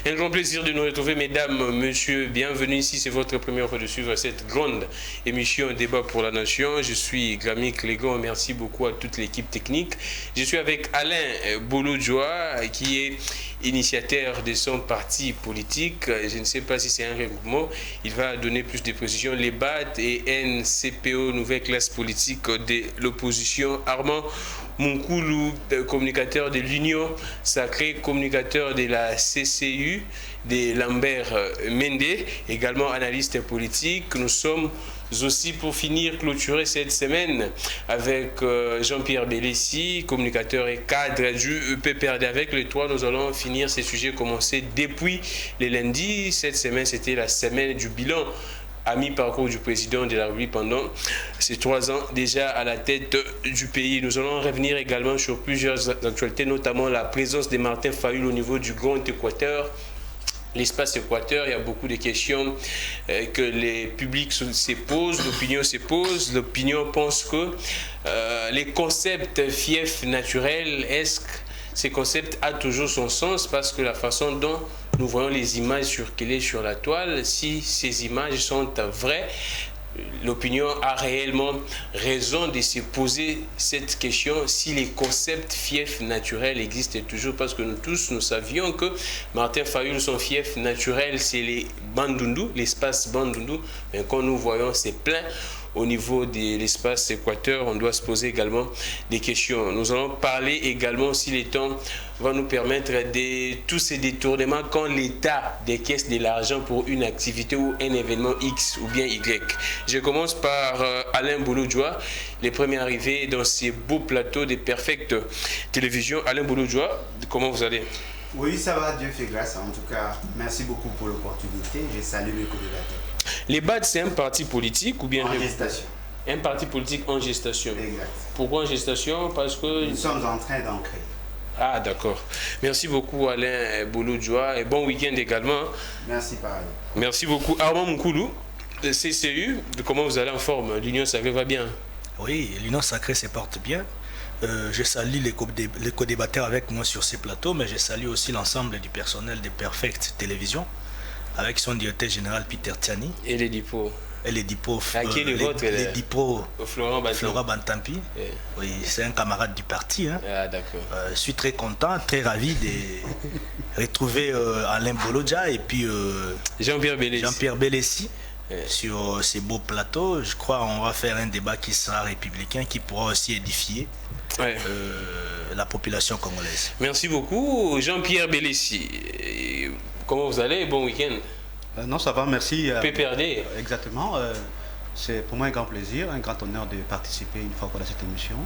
Un grand plaisir de nous retrouver, mesdames, messieurs. Bienvenue ici. C'est votre première fois de suivre cette grande émission Débat pour la Nation. Je suis Grammy Clégon. Merci beaucoup à toute l'équipe technique. Je suis avec Alain Bouloudjoa, qui est initiateur de son parti politique. Je ne sais pas si c'est un regroupement. Il va donner plus de précisions. Les BAT et NCPO, nouvelle classe politique de l'opposition. Armand Munkoulou, communicateur de l'Union Sacrée, communicateur de la CCU, de Lambert Mende, également analyste politique. Nous sommes aussi, pour finir, clôturer cette semaine avec Jean-Pierre Bélessi, communicateur et cadre du PPRD. Avec les trois, nous allons finir ces sujets commencés depuis le lundi. Cette semaine, c'était la semaine du bilan à mi-parcours du président de la République pendant ces 3 ans déjà à la tête du pays. Nous allons revenir également sur plusieurs actualités, notamment la présence de Martin Fayulu au niveau du Grand Équateur. L'espace Équateur, il y a beaucoup de questions que les publics se posent, l'opinion se pose. L'opinion pense que les concepts fief naturel, est-ce que ces concepts a toujours son sens, parce que la façon dont nous voyons les images circuler sur la toile, si ces images sont vraies, l'opinion a réellement raison de se poser cette question, si les concepts fief naturel existent toujours, parce que nous tous, nous savions que Martin Fayulu, son fief naturel, c'est les Bandundu, l'espace Bandundu, mais quand nous voyons, c'est plein. Au niveau de l'espace Équateur, on doit se poser également des questions. Nous allons parler également, si le temps va nous permettre, de tous ces détournements quand l'État décaisse de l'argent pour une activité ou un événement X ou bien Y. Je commence par Alain Bouloudjoa, les premiers arrivés dans ces beaux plateaux de Perfect Télévision. Alain Bouloudjoa, comment vous allez? Oui, ça va, Dieu fait grâce. En tout cas, merci beaucoup pour l'opportunité. Je salue mes co-débatteurs. Les BAD, c'est un parti politique ou bien... En gestation. Un parti politique en gestation. Exact. Pourquoi en gestation? Parce que... Nous sommes en train d'en créer. Ah, d'accord. Merci beaucoup, Alain Bouloudjoa, et bon week-end également. Merci, pareil. Merci beaucoup. Armand Munkoulou, de CCU, comment vous allez en forme? L'Union Sacrée va bien? Oui, l'Union Sacrée se porte bien. Je salue les co-débatteurs avec moi sur ces plateaux, mais je salue aussi l'ensemble du personnel de Perfect Télévision, avec son directeur général Peter Tiani. Et les dipos. Et les dipos. Qui est le vôtre? Les dipos. Florent Bantampi. Yeah. Oui, c'est un camarade du parti. Hein. Ah, d'accord. Je suis très content, très ravi de retrouver Alain Bouloudjoa et puis Jean-Pierre Bélessi. Sur ces beaux plateaux. Je crois qu'on va faire un débat qui sera républicain, qui pourra aussi édifier la population congolaise. Merci beaucoup. Jean-Pierre Bélessi, comment vous allez? Bon week-end. Non, ça va, merci. PPRD. Exactement. C'est pour moi un grand plaisir, un grand honneur de participer une fois encore à cette émission.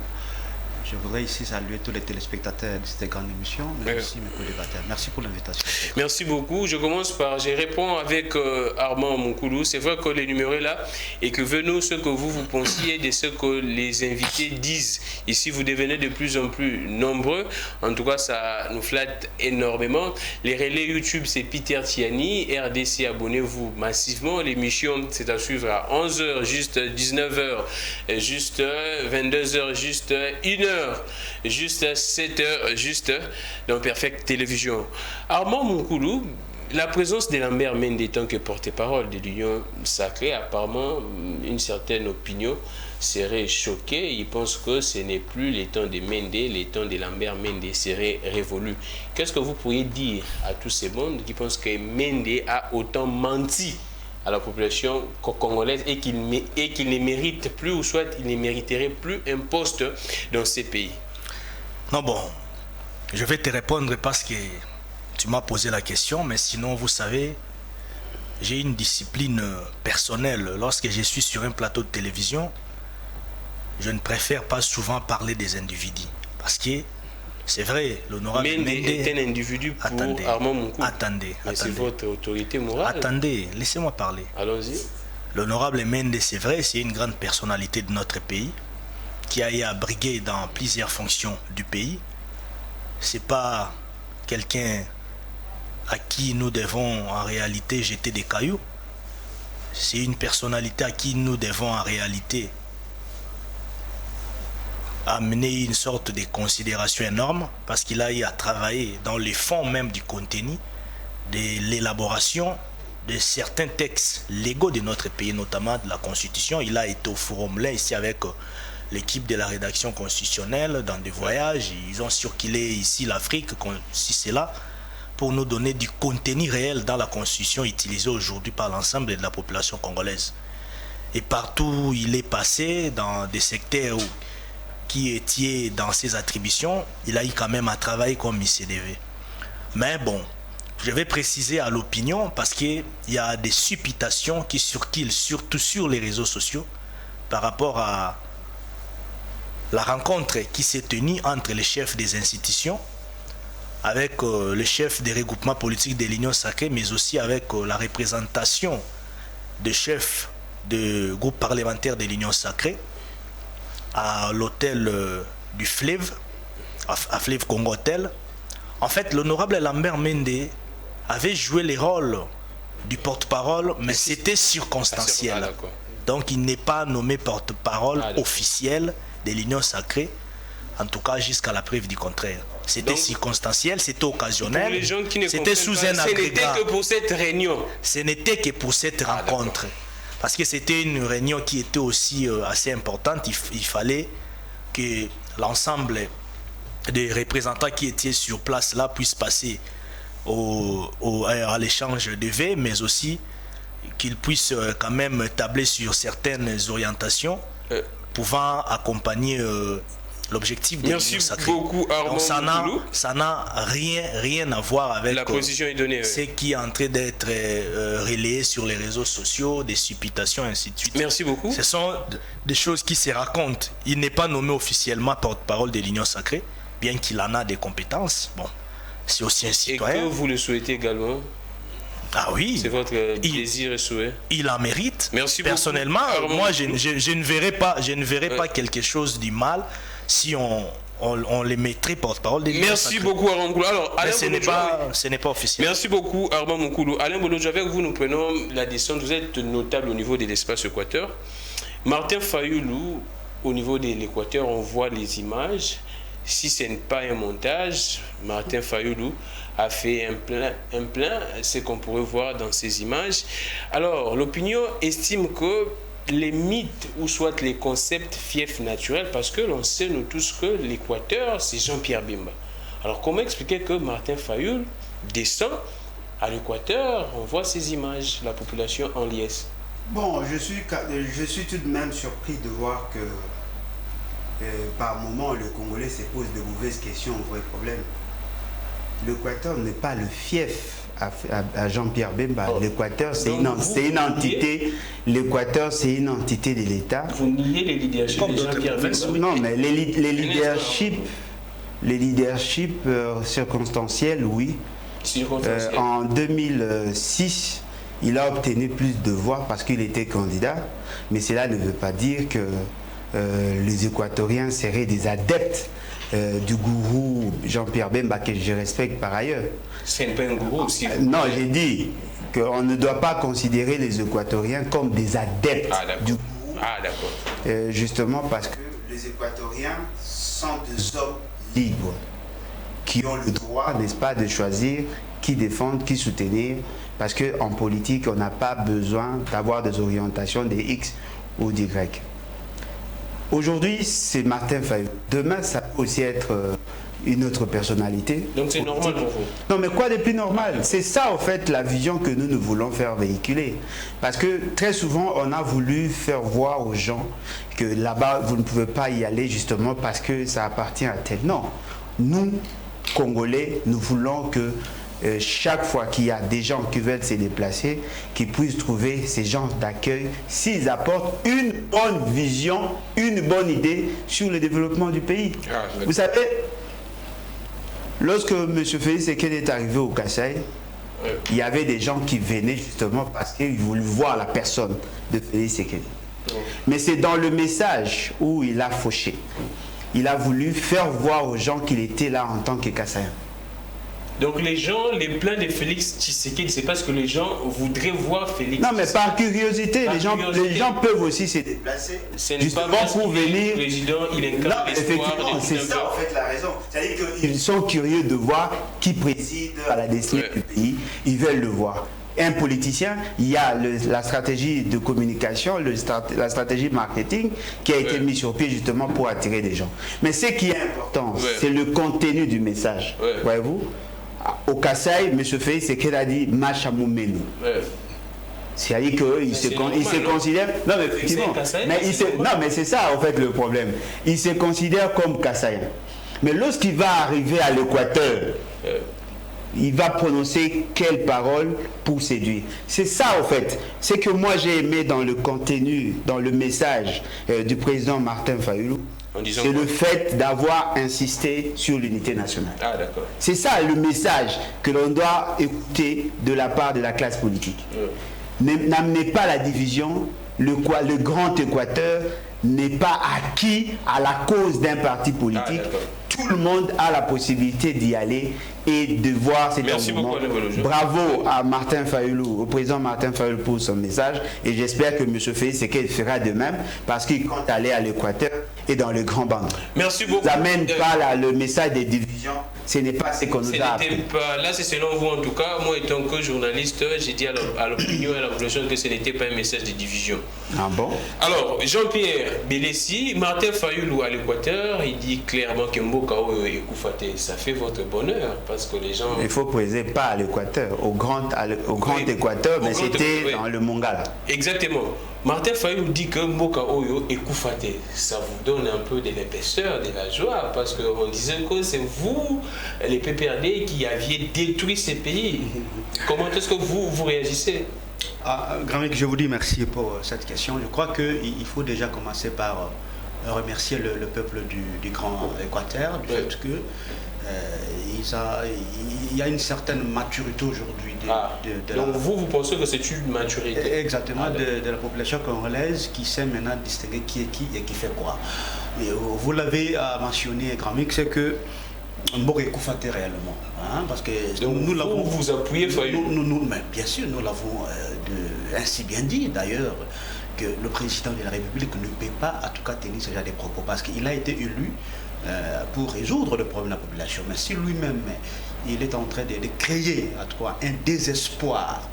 Je voudrais ici saluer tous les téléspectateurs de cette grande émission, mais aussi mes co-débatteurs. Merci pour l'invitation. Merci beaucoup. Je réponds avec Armand Munkoulou. C'est vrai que les numéros là, écrivez-nous ce que vous pensiez de ce que les invités disent. Ici, vous devenez de plus en plus nombreux. En tout cas, ça nous flatte énormément. Les relais YouTube, c'est Peter Tiani. RDC, abonnez-vous massivement. L'émission, c'est à suivre à 11h, juste 19h, juste 22h, juste 1h. Juste 7h, juste dans Perfect Télévision. Armand Munkoulou, la présence de Lambert Mende en tant que porte-parole de l'Union Sacrée, apparemment, une certaine opinion serait choquée. Il pense que ce n'est plus les temps de Mende, les temps de Lambert Mende seraient révolus. Qu'est-ce que vous pourriez dire à tous ces mondes qui pensent que Mende a autant menti à la population congolaise et qu'il ne mérite plus, ou soit il ne mériterait plus un poste dans ces pays? Non, bon, je vais te répondre parce que tu m'as posé la question, mais sinon, vous savez, j'ai une discipline personnelle. Lorsque je suis sur un plateau de télévision, je ne préfère pas souvent parler des individus, parce que c'est vrai, l'honorable Mende est un individu pour Armand Munkoulou. Attendez. C'est votre autorité morale. Attendez, laissez-moi parler. Allons-y. L'honorable Mende, c'est vrai, c'est une grande personnalité de notre pays qui a été brigué dans plusieurs fonctions du pays. C'est pas quelqu'un à qui nous devons en réalité jeter des cailloux. C'est une personnalité à qui nous devons en réalité amener une sorte de considération énorme, parce qu'il a eu à travailler dans les fonds même du contenu de l'élaboration de certains textes légaux de notre pays, notamment de la Constitution. Il a été au Forum là ici avec l'équipe de la rédaction constitutionnelle dans des voyages. Ils ont circulé ici l'Afrique, si c'est là, pour nous donner du contenu réel dans la Constitution utilisée aujourd'hui par l'ensemble de la population congolaise. Et partout où il est passé, dans des secteurs qui étaient dans ses attributions, il a eu quand même à travailler comme il se devait. Mais bon, je vais préciser à l'opinion parce qu'il y a des supputations qui circulent surtout sur les réseaux sociaux par rapport à la rencontre qui s'est tenue entre les chefs des institutions avec le chef des regroupements politiques de l'Union sacrée, mais aussi avec la représentation des chefs de groupes parlementaires de l'Union sacrée à l'hôtel du Fleuve, à Fleuve Congo Hotel. En fait, l'honorable Lambert Mende avait joué les rôles du porte-parole, mais c'était circonstanciel. Donc, il n'est pas nommé porte-parole officiel de l'Union sacrée, en tout cas jusqu'à la preuve du contraire. C'était circonstanciel, c'était occasionnel, pour les gens qui ne c'était sous un agrégat. Ce n'était que pour cette réunion. Ce n'était que pour cette rencontre. Parce que c'était une réunion qui était aussi assez importante. Il fallait que l'ensemble des représentants qui étaient sur place là puissent passer à l'échange de vœux, mais aussi qu'ils puissent quand même tabler sur certaines orientations pouvant accompagner l'objectif de l'Union sacrée. Merci beaucoup, Armand. Donc ça n'a rien à voir avec la position est donnée, ce qui est en train d'être relayé sur les réseaux sociaux, des supputations, ainsi de suite. Merci beaucoup. Ce sont des choses qui se racontent. Il n'est pas nommé officiellement porte-parole de l'Union sacrée, bien qu'il en a des compétences. Bon, c'est aussi un citoyen. Et que vous le souhaitez également. Ah oui. C'est votre plaisir et souhait. Il en mérite. Merci personnellement, beaucoup. Moi, je ne verrais pas quelque chose du mal si on les mettrait porte-parole. Merci beaucoup, Armand Moukoulou. Alors, ce n'est pas officiel. Merci beaucoup, Armand Moukoulou. Alain Bolodjo, avec vous, nous prenons la descente. Vous êtes notable au niveau de l'espace Équateur. Martin Fayoulou, au niveau de l'Équateur, on voit les images. Si ce n'est pas un montage, Martin Fayoulou a fait un plein, ce qu'on pourrait voir dans ces images. Alors, l'opinion estime que les mythes ou soit les concepts fiefs naturels, parce que l'on sait nous tous que l'Équateur, c'est Jean-Pierre Bemba. Alors, comment expliquer que Martin Fayoulou descend à l'Équateur, on voit ces images, la population en liesse? Bon, je suis tout de même surpris de voir que par moment, le Congolais se pose de mauvaises questions, un vrai problème. L'Équateur n'est pas le fief à Jean-Pierre Bemba. L'Équateur, c'est une entité. L'Équateur, c'est une entité de l'État. Vous niez les leaderships de Jean-Pierre Bemba? Non, mais les leaderships circonstanciels, oui. En 2006, il a obtenu plus de voix parce qu'il était candidat, mais cela ne veut pas dire que les Équatoriens seraient des adeptes du gourou Jean-Pierre Bemba, que je respecte par ailleurs. C'est pas un gourou aussi. Non, j'ai dit qu'on ne doit pas considérer les Équatoriens comme des adeptes du gourou. Ah, d'accord. Justement parce que les Équatoriens sont des hommes libres qui ont le droit, n'est-ce pas, de choisir qui défendre, qui soutenir, parce qu'en politique, on n'a pas besoin d'avoir des orientations des X ou des Y. Aujourd'hui, c'est Martin Fayoulou. Demain, ça peut aussi être une autre personnalité. Donc c'est normal pour vous? Non, mais quoi de plus normal? C'est ça, en fait, la vision que nous voulons faire véhiculer. Parce que très souvent, on a voulu faire voir aux gens que là-bas, vous ne pouvez pas y aller justement parce que ça appartient à tel. Non. Nous, Congolais, nous voulons que chaque fois qu'il y a des gens qui veulent se déplacer, qu'ils puissent trouver ces gens d'accueil s'ils apportent une bonne vision, une bonne idée sur le développement du pays. Vous savez, lorsque M. Félix Sekedi est arrivé au Kasaï, il y avait des gens qui venaient justement parce qu'ils voulaient voir la personne de Félix Sekedi. Mais c'est dans le message où il a fauché. Il a voulu faire voir aux gens qu'il était là en tant que Kassaïen. Donc les gens, les plans de Félix Tshisekedi, c'est parce que les gens voudraient voir Félix. Non, mais par curiosité, Par les gens peuvent aussi se déplacer. C'est Justement pas parce pour qu'il est venir. président, il incarne Non, l'espoir. effectivement, c'est ça en fait la raison. C'est-à-dire qu'ils sont curieux de voir qui préside à la destinée du pays. Ils veulent le voir. Un politicien, il y a la stratégie de communication, la stratégie marketing qui a été mise sur pied justement pour attirer des gens. Mais ce qui est important, c'est le contenu du message. Voyez-vous, au Kasaï, M. Félix Tshisekedi a dit Machamoumeni. C'est-à-dire qu'il se considère. Non, mais effectivement. Non, mais c'est ça en fait le problème. Il se considère comme Kassaïen. Mais lorsqu'il va arriver à l'Équateur, il va prononcer quelles paroles pour séduire. C'est ça en fait. C'est que moi j'ai aimé dans le contenu, dans le message du président Martin Fayulu. C'est le fait d'avoir insisté sur l'unité nationale. Ah, d'accord. C'est ça le message que l'on doit écouter de la part de la classe politique. N'amenez pas la division. Le grand Équateur n'est pas acquis à la cause d'un parti politique. Tout le monde a la possibilité d'y aller et de voir cet engouement. Bravo à Martin Fayulu, au président Martin Fayulu pour son message, et j'espère que M. Félix Tshisekedi fera de même parce qu'il compte aller à l'Équateur et dans le Grand Band. Merci beaucoup. N'amène pas le message des divisions. Ce n'est pas ce qu'on nous a appris. Là, c'est selon vous en tout cas. Moi, étant que journaliste, j'ai dit à l'opinion et à la population que ce n'était pas un message de division. Ah bon? Alors, Jean-Pierre Bélessi, Martin Fayulu à l'Équateur, il dit clairement que Mbokao et Koufate, ça fait votre bonheur parce que les gens. Il faut préciser pas à l'Équateur, au grand Équateur, mais c'était dans le Mongala. Exactement. Martin Fayulu dit que Mbokao et Koufate, ça vous donne un peu de l'épaisseur, de la joie, parce qu'on disait que c'est vous, les PPRD, qui aviez détruit ces pays. Comment est-ce que vous réagissez? Grand mec, je vous dis merci pour cette question. Je crois qu'il faut déjà commencer par remercier le peuple du Grand Équateur, du fait que il y a une certaine maturité aujourd'hui. Donc vous pensez que c'est une maturité? Exactement, de la population congolaise qui sait maintenant distinguer qui est qui et qui fait quoi. Et vous l'avez mentionné, Grand Mix, c'est que Mbokao Koufate réellement. Hein, parce que donc nous l'avons. Vous appuyez Fayulu? Mais bien sûr, nous l'avons ainsi bien dit d'ailleurs, que le président de la République ne peut pas, en tout cas, tenir ce genre de propos, parce qu'il a été élu pour résoudre le problème de la population. Mais si lui-même, il est en train de créer, en tout cas, un désespoir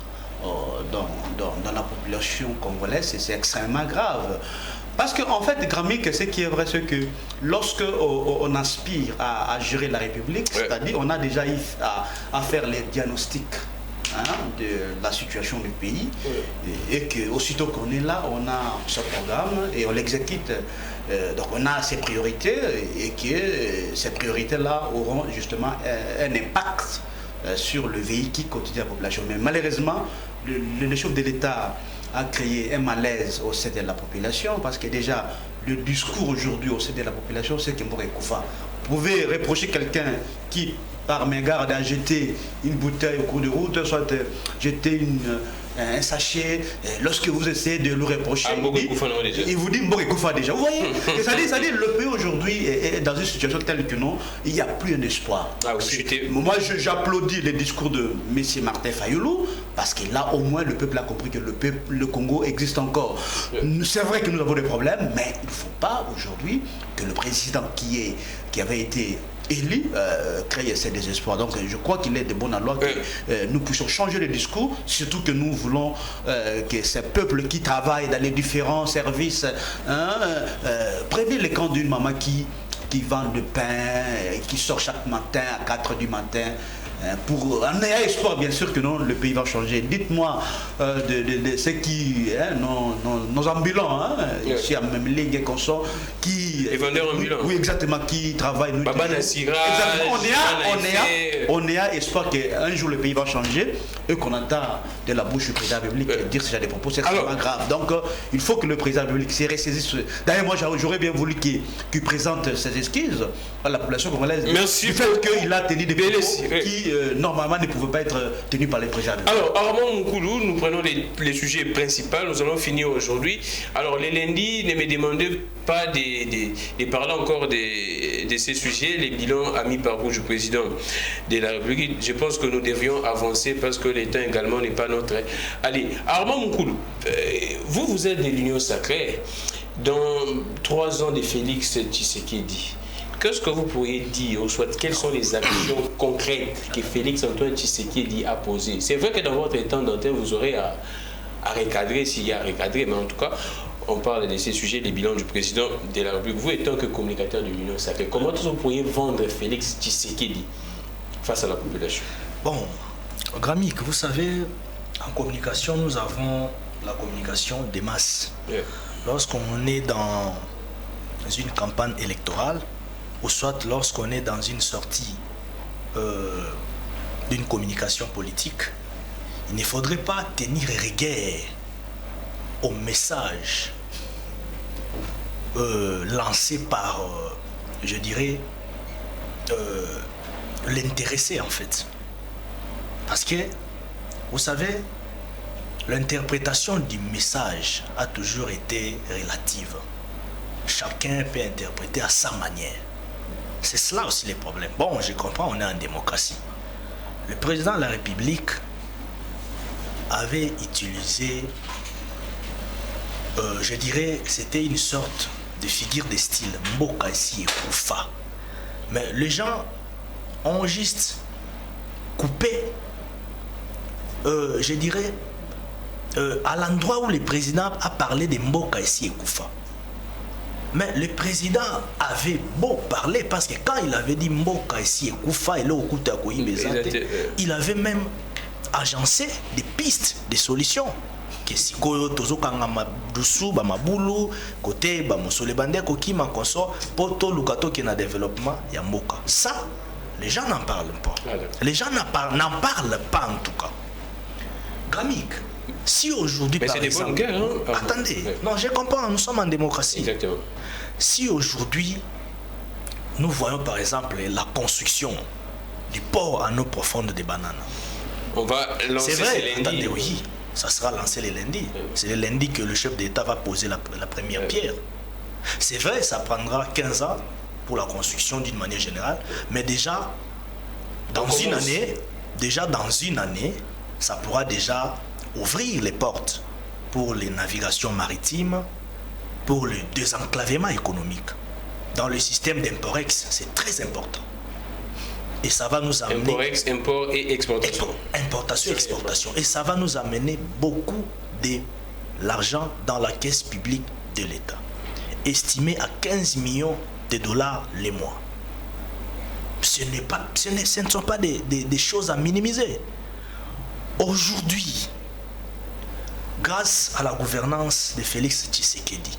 dans la population congolaise, c'est extrêmement grave. Parce qu'en fait, Gramic, ce qui est vrai, c'est que lorsque on aspire à gérer la République, c'est-à-dire on a déjà eu à faire les diagnostics de la situation du pays, et qu'aussitôt qu'on est là, on a ce programme et on l'exécute. Donc on a ces priorités et que ces priorités-là auront justement un impact sur le véhicule quotidien de la population. Mais malheureusement, le chef de l'État a créé un malaise au sein de la population, parce que déjà le discours aujourd'hui au sein de la population, c'est que Mbokao Koufate. Vous pouvez reprocher quelqu'un qui, par mégarde, a jeté une bouteille au cours de route, soit jeté un sachet, lorsque vous essayez de le reprocher, il vous dit Mbokao Koufate déjà. Vous voyez, c'est-à-dire le pays aujourd'hui est dans une situation telle que non, il n'y a plus un espoir. Moi, j'applaudis les discours de M. Martin Fayulu, parce que là, au moins, le peuple a compris que le Congo existe encore. C'est vrai que nous avons des problèmes, mais il ne faut pas aujourd'hui que le président qui avait été élu crée ces désespoirs. Donc je crois qu'il est de bon aloi que nous puissions changer le discours, surtout que nous voulons que ces peuples qui travaillent dans les différents services prenez le camp d'une maman qui vend du pain, qui sort chaque matin à 4 h du matin, en ayant espoir bien sûr que non, le pays va changer. Dites-moi de ceux qui, nos ambulants, ici à même ligne qu'on sort, qui... Les vendeurs ambulants. Oui, exactement, qui travaillent. Baba Nassira, on a espoir qu'un jour le pays va changer et qu'on entend de la bouche du président de la République dire ce genre de propos, c'est extrêmement grave. Donc il faut que le président de la République se ressaisisse. D'ailleurs, moi j'aurais bien voulu qu'il présente ses excuses à la population congolaise. Merci. Du fait qu'il a tenu des propos qui normalement ne pouvaient pas être tenus par les présidents. Alors, Armand Moukoulou, nous prenons les sujets principaux. Nous allons finir aujourd'hui. Alors, les lundis, ne me demandez pas de parler encore de ces sujets, les bilans à mi-parcours du président de la République. Je pense que nous devrions avancer parce que le temps également n'est pas notre. Allez, Armand Moukoulou, vous êtes de l'Union sacrée. Dans 3 ans de Félix Tshisekedi, qu'est-ce que vous pourriez dire, ou soit quelles sont les actions concrètes que Félix Antoine Tshisekedi a posées? C'est vrai que dans votre temps d'antenne, vous aurez à recadrer s'il y a à recadrer, mais en tout cas, on parle de ces sujets, les bilans du président de la République. Vous étant que communicateur de l'Union sacrée, comment vous pourriez vendre Félix Tshisekedi face à la population? Bon, Gramic, vous savez, en communication, nous avons la communication des masses. Yeah. Lorsqu'on est dans une campagne électorale, ou soit lorsqu'on est dans une sortie d'une communication politique, il ne faudrait pas tenir rigueur au message lancé par, je dirais, l'intéressé en fait. Parce que, vous savez, l'interprétation du message a toujours été relative. Chacun peut interpréter à sa manière. C'est cela aussi le problème. Bon, je comprends, on est en démocratie. Le président de la République avait utilisé, je dirais, c'était une sorte de figure de style, Mboka ici et Koufa. Mais les gens ont juste coupé, je dirais, à l'endroit où le président a parlé de Mboka ici et Koufa. Mais le président avait beau parler, parce que quand il avait dit Mboka ici et Koufa, il avait même agencé des pistes, des solutions. Que si tozo kanga madusu ba mabulu côté ba musole bande ko kima consort poto lukato qui na développement ya mboka. Ça, les gens n'en parlent pas. Les gens n'en parlent pas en tout cas. Gramic, si aujourd'hui par exemple, guerres, hein? Attendez, non, je comprends, nous sommes en démocratie. Exactement. Si aujourd'hui nous voyons par exemple la construction du port en eau profonde des bananes. On va lancer c'est vrai, ce lundi. attendez, oui, ça sera lancé le lundi. C'est le lundi que le chef d'État va poser la première pierre. C'est vrai, ça prendra 15 ans pour la construction d'une manière générale, mais déjà dans une année, ça pourra déjà ouvrir les portes pour les navigations maritimes, pour le désenclavement économique. Dans le système d'Imporex, c'est très important. Et ça va nous amener... Imporex, import et exportation. Importation et exportation. Et ça va nous amener beaucoup de l'argent dans la caisse publique de l'État. Estimé à 15 millions de dollars les mois. Ce ne sont pas des choses à minimiser. Aujourd'hui, grâce à la gouvernance de Félix Tshisekedi,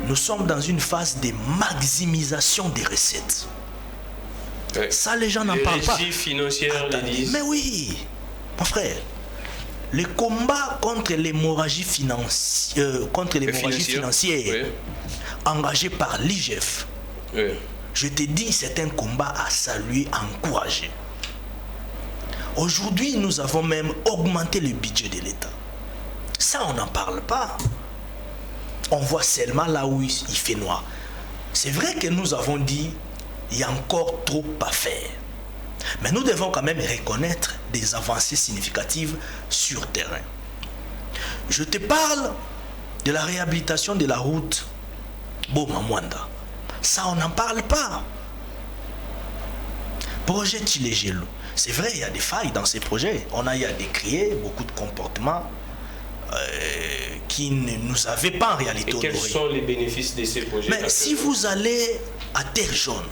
nous sommes dans une phase de maximisation des recettes. Ouais. Ça, les gens n'en parlent pas. Mais oui, mon frère, le combat contre l'hémorragie financière, oui, engagé par l'IGF, oui, je te dis, c'est un combat à saluer, à encourager. Aujourd'hui, nous avons même augmenté le budget de l'État. Ça, on n'en parle pas. On voit seulement là où il fait noir. C'est vrai que nous avons dit il y a encore trop à faire. Mais nous devons quand même reconnaître des avancées significatives sur terrain. Je te parle de la réhabilitation de la route Boma-Mwanda. Ça, on n'en parle pas. Projet Tchilégelo. C'est vrai, il y a des failles dans ces projets. On a eu à décrier beaucoup de comportements qui ne nous avaient pas en réalité honorés. Et quels sont les bénéfices de ces projets? Mais si vous allez à Terre Jaune,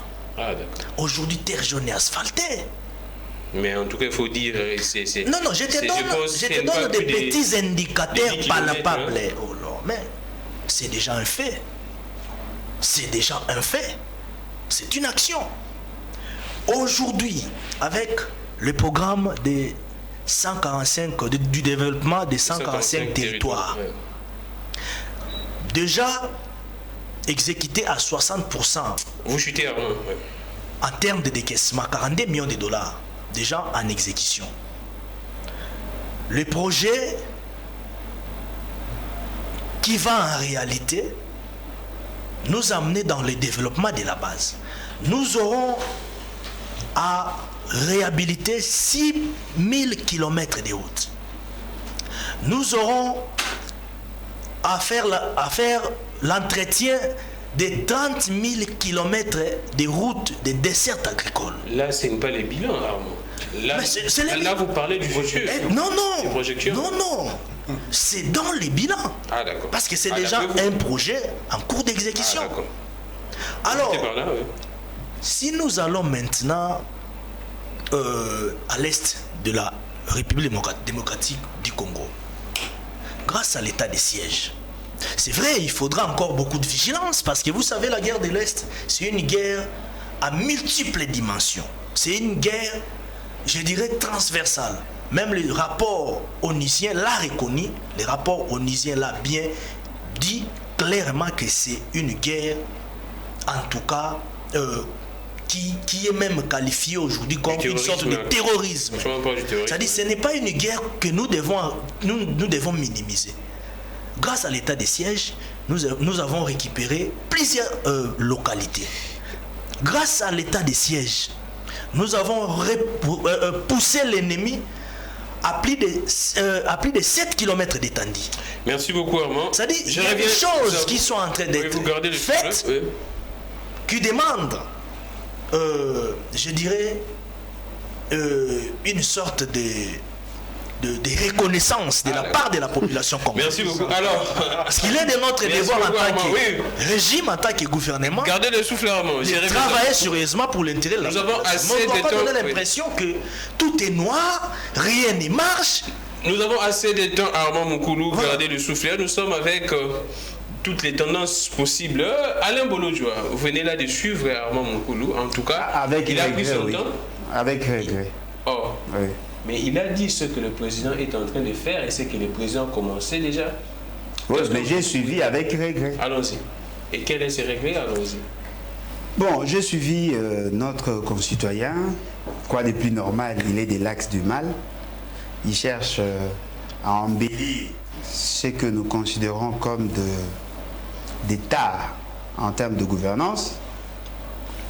aujourd'hui Terre Jaune est asphaltée. Mais en tout cas, il faut dire... Non, je te donne des petits indicateurs palpables. Oh là, mais c'est déjà un fait. C'est déjà un fait. C'est une action. Aujourd'hui, avec le programme des 145, du développement des 145 territoires, ouais, déjà exécuté à 60%. Vous chutez avant, ouais. En termes de décaissement, 42 millions de dollars déjà en exécution. Le projet qui va en réalité nous amener dans le développement de la base. Nous aurons à réhabiliter 6000 km de routes. Nous aurons à faire l'entretien de 30 000 km de routes de dessert agricole. Là, ce n'est pas les bilans, Armand. Là, là vous parlez du projet. Non, c'est dans les bilans. Ah, d'accord. Parce que c'est déjà un projet en cours d'exécution. Ah, d'accord. Alors, là, oui. si nous allons maintenant à l'est de la République démocratique du Congo, grâce à l'état de siège, c'est vrai, il faudra encore beaucoup de vigilance parce que vous savez, la guerre de l'Est, c'est une guerre à multiples dimensions. C'est une guerre, je dirais, transversale. Même le rapport onusien l'a reconnu, le rapport onusien l'a bien dit clairement que c'est une guerre, en tout cas, qui est même qualifiée aujourd'hui comme une sorte de terrorisme. C'est-à-dire que ce n'est pas une guerre que nous devons minimiser. Grâce à l'état de siège, nous avons récupéré plusieurs localités. Grâce à l'état de siège, nous avons poussé l'ennemi à plus de 7 km d'étendue. Merci beaucoup, Armand. C'est-à-dire qu'il y a des choses qui sont en train d'être faites, qui demandent, je dirais, une sorte de reconnaissance de la part de la population congolaise. Merci beaucoup. Alors, parce qu'il est de notre devoir en tant que régime, en tant que gouvernement, gardez le souffle, Armand. De travailler sérieusement pour l'intérêt de la population. Nous avons assez de temps. On ne doit pas donner l'impression que tout est noir, rien ne marche. Nous avons assez de temps, Armand Moukoulou, gardez le souffle. Nous sommes avec toutes les tendances possibles. Alain Bolodjoa, vous venez là de suivre Armand Moukoulou. En tout cas, il a pris son temps. Avec regret. Oh. Oui. Mais il a dit ce que le président est en train de faire et ce que le président commençait déjà. Oui, mais j'ai suivi avec regret. Allons-y. Et quel est ce regret? Allons-y. Bon, j'ai suivi notre concitoyen. Quoi de plus normal? Il est de l'axe du mal. Il cherche à embellir ce que nous considérons comme des tares en termes de gouvernance.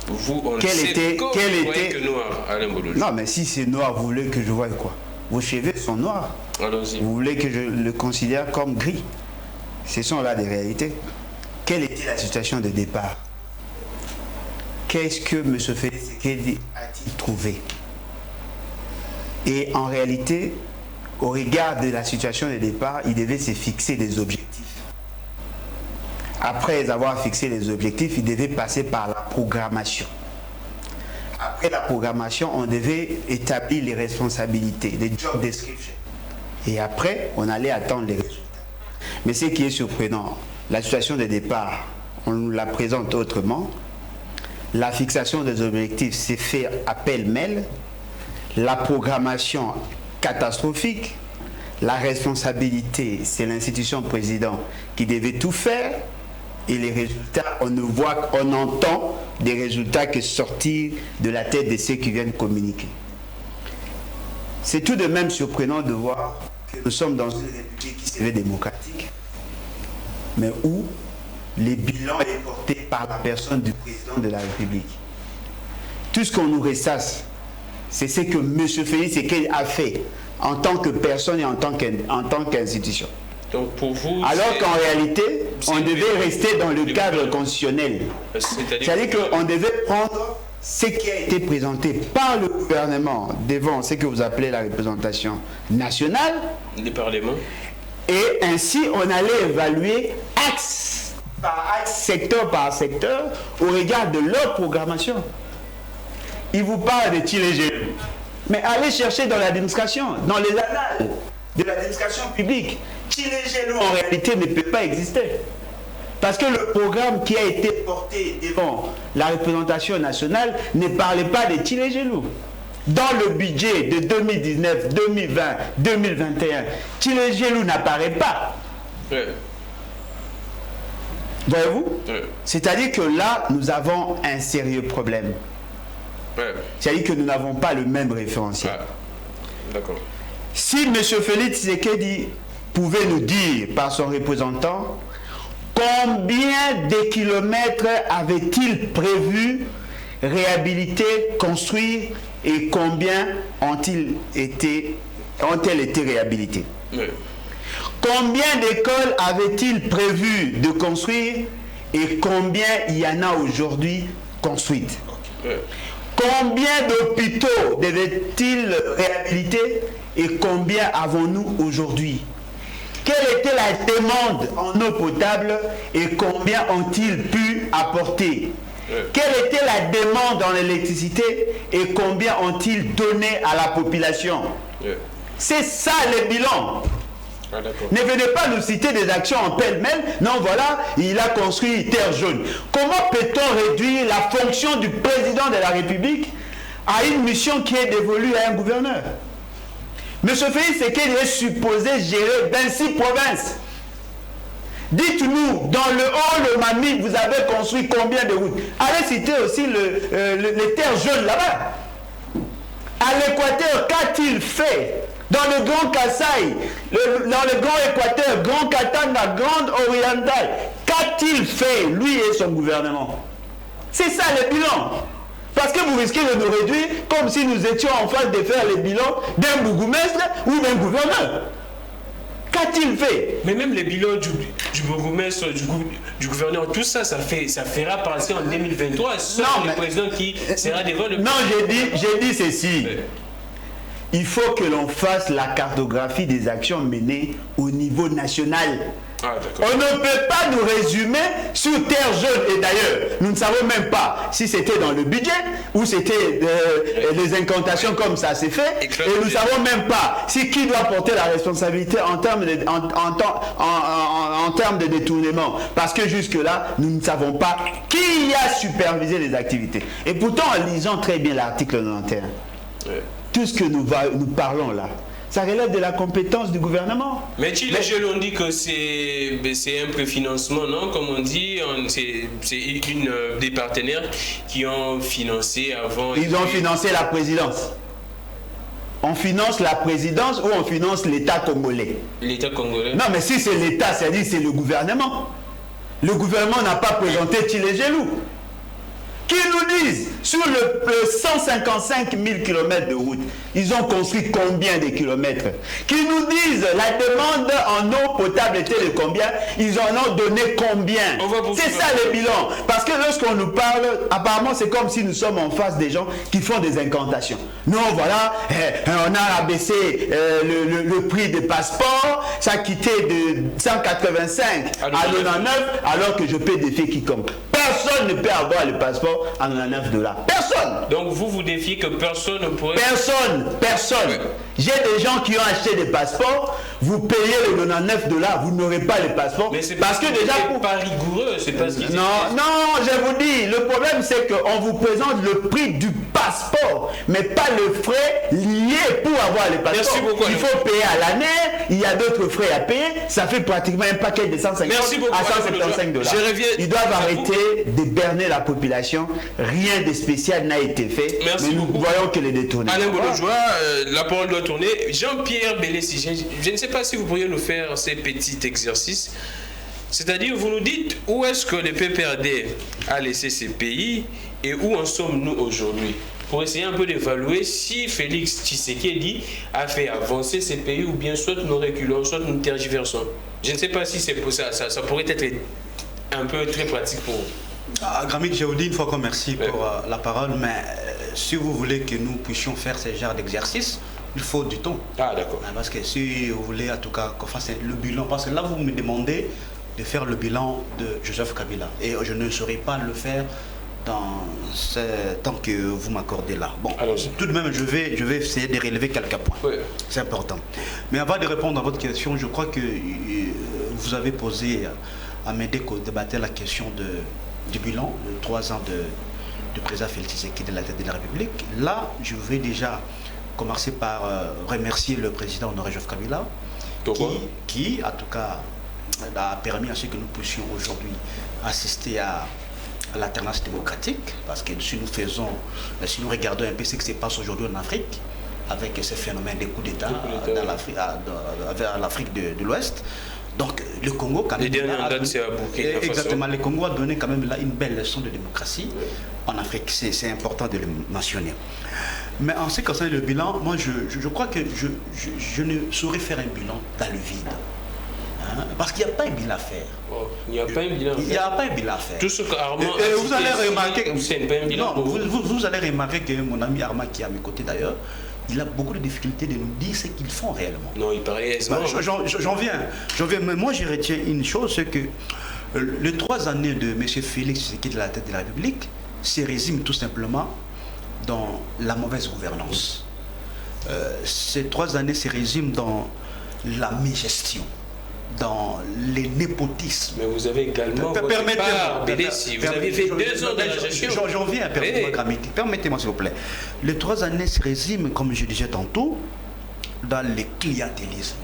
Vous, on sait que noir, Alain Bolodjoa. Non, mais si c'est noir, vous voulez que je voie quoi? Vos cheveux sont noirs. Allons-y. Vous voulez que je le considère comme gris? Ce sont là des réalités. Quelle était la situation de départ? Qu'est-ce que M. Félix Tshisekedi a-t-il trouvé? Et en réalité, au regard de la situation de départ, il devait se fixer des objectifs. Après avoir fixé les objectifs, il devait passer par la programmation. Après la programmation, on devait établir les responsabilités, les job descriptions. Et après, on allait attendre les résultats. Mais ce qui est surprenant, la situation de départ, on nous la présente autrement. La fixation des objectifs s'est fait à pêle-mêle. La programmation catastrophique. La responsabilité, c'est l'institution président qui devait tout faire. Et les résultats, on ne voit, on entend des résultats que sortir de la tête de ceux qui viennent communiquer. C'est tout de même surprenant de voir que nous sommes dans une république qui se veut démocratique, mais où les bilans est porté par la personne du président de la République. Tout ce qu'on nous ressasse, c'est ce que M. Félix Tshisekedi a fait en tant que personne et en tant qu'institution. Donc pour vous, alors qu'en réalité, on devait rester dans le cadre constitutionnel. C'est-à-dire qu'on devait prendre ce qui a été présenté par le gouvernement devant ce que vous appelez la représentation nationale. Le Parlement. Et ainsi, on allait évaluer axe par axe, secteur par secteur, au regard de leur programmation. Il vous parle de Tilégé. Mais allez chercher dans l'administration, dans les annales de l'administration publique. Tilégé, en réalité, ne peut pas exister. Parce que le programme qui a été porté devant la représentation nationale ne parlait pas de Tilégé. Dans le budget de 2019, 2020, 2021, Tilégé n'apparaît pas. Ouais. Voyez-vous? Ouais. C'est-à-dire que là, nous avons un sérieux problème. Ouais. C'est-à-dire que nous n'avons pas le même référentiel. Ouais. D'accord. Si M. Félix Tshisekedi pouvait nous dire par son représentant Combien de kilomètres avait-il prévu réhabiliter, construire et combien ont-elles été réhabilités? Oui. Combien d'écoles avait-il prévu de construire et combien il y en a aujourd'hui construites? Oui. Combien d'hôpitaux devait-il réhabiliter et combien avons-nous aujourd'hui? Quelle était la demande en eau potable et combien ont-ils pu apporter? Quelle était la demande en électricité et combien ont-ils donné à la population? C'est ça le bilan. Ah, ne venez pas nous citer des actions en pêle-mêle. Non, voilà, il a construit Terre Jaune. Comment peut-on réduire la fonction du président de la République à une mission qui est dévolue à un gouverneur? Monsieur Félix Tshisekedi est supposé gérer 26 provinces. Dites-nous, dans le Haut-Lomami, vous avez construit combien de routes? Allez citer aussi les terres jaunes là-bas. À l'Équateur, qu'a-t-il fait? Dans le Grand Kasaï, dans le Grand Équateur, Grand Katanga, Grande Orientale, qu'a-t-il fait, lui et son gouvernement? C'est ça le bilan. Parce que vous risquez de nous réduire comme si nous étions en phase de faire le bilan d'un bourgmestre ou d'un gouverneur. Qu'a-t-il fait? Mais même les bilans du bourgmestre, du gouverneur, tout ça, ça fera passer en 2023. C'est le président qui sera devant le... Non, j'ai dit ceci. Il faut que l'on fasse la cartographie des actions menées au niveau national. Ah, on ne peut pas nous résumer sur Terre Jaune. Et d'ailleurs, nous ne savons même pas si c'était dans le budget ou c'était les incantations comme ça s'est fait. Et nous ne savons même pas si qui doit porter la responsabilité en termes de détournement. Parce que jusque-là, nous ne savons pas qui a supervisé les activités. Et pourtant, en lisant très bien l'article 91, tout ce que nous parlons là, ça relève de la compétence du gouvernement. Mais les jeunes ont dit que c'est un préfinancement, non? Comme on dit, c'est une des partenaires qui ont financé avant. Ils ont financé la présidence. On finance la présidence ou on finance l'État congolais? L'État congolais. Non, mais si c'est l'État, c'est-à-dire c'est le gouvernement. Le gouvernement n'a pas présenté Tchilégelou. Qui nous disent, sur le 155 000 km de route, ils ont construit combien de kilomètres? Qui nous disent, la demande en eau potable était de combien? Ils en ont donné combien? C'est ça le bilan. Parce que lorsqu'on nous parle, apparemment c'est comme si nous sommes en face des gens qui font des incantations. Non, voilà, on a abaissé le prix des passeports, ça a quitté de 185 à 99, alors que je peux défier quiconque. Personne ne peut avoir le passeport à 99 $. Personne. Donc vous défiez que personne ne pourrait... Personne. Ouais. J'ai des gens qui ont acheté des passeports, vous payez les 99 $, vous n'aurez pas le passeport. Mais c'est parce que déjà... pas rigoureux, c'est pas ce qu'ils disent. Non, je vous dis, le problème c'est qu'on vous présente le prix du passeport, mais pas le frais lié pour avoir le passeport. Merci beaucoup. Il faut payer à l'année, il y a d'autres frais à payer, ça fait pratiquement un paquet de 150 à 175 $. Ils doivent arrêter de berner la population, rien de spécial n'a été fait. Merci mais nous beaucoup. voyons que les détournés. Alain Bolojwa, la parole doit tourner. Jean-Pierre Bellessi, je ne sais pas si vous pourriez nous faire ces petits exercices. C'est-à-dire, vous nous dites où est-ce que le PPRD a laissé ces pays et où en sommes-nous aujourd'hui, pour essayer un peu d'évaluer si Félix Tshisekedi a fait avancer ces pays ou bien soit nous reculons, soit nous tergiversons. Je ne sais pas si c'est pour ça, ça pourrait être un peu très pratique pour vous. Gramik, je vous dis une fois encore merci pour la parole, mais si vous voulez que nous puissions faire ce genre d'exercice, il faut du temps. Ah, d'accord. Parce que si vous voulez en tout cas qu'on fasse le bilan, parce que là vous me demandez de faire le bilan de Joseph Kabila et je ne saurais pas le faire dans ce temps que vous m'accordez là. Bon, tout de même je vais essayer de relever quelques points. Oui. C'est important. Mais avant de répondre à votre question, je crois que vous avez posé à Medeko débattre la question du bilan de 3 ans de président Félix Tshisekedi de la tête de la République. Là, je vais déjà commencer par remercier le président Honoré Joseph Kabila qui, en tout cas, a permis à ce que nous puissions aujourd'hui assister à l'alternance démocratique, parce que si nous regardons un peu ce qui se passe aujourd'hui en Afrique, avec ces phénomènes des coups d'État vers l'Afrique de l'Ouest, Donc le Congo, quand même... Les dernières dates, c'est à Burkina Faso. Exactement, le Congo a donné quand même là une belle leçon de démocratie en Afrique. C'est important de le mentionner. Mais en ce qui concerne le bilan, moi je crois que je ne saurais faire un bilan dans le vide. Parce qu'il n'y a pas un bilan à faire. Oh, il n'y a pas un bilan à faire. Il n'y a pas un bilan à faire. Tout ce qu'Armand vous allez remarquer, non, vous allez remarquer que mon ami Armand, qui est à mes côtés d'ailleurs, il a beaucoup de difficultés de nous dire ce qu'ils font réellement. Non, il paraît j'en viens. Mais moi, je retiens une chose, c'est que les 3 années de M. Félix Tshisekedi à la tête de la République se résument tout simplement dans la mauvaise gouvernance. Ces 3 années se résument dans la mégestion, dans les népotismes. Mais vous avez également vous avez fait 2 ans de la gestion. J'en viens, permettez-moi s'il vous plaît. Les 3 années se résument, comme je disais tantôt, dans le clientélisme,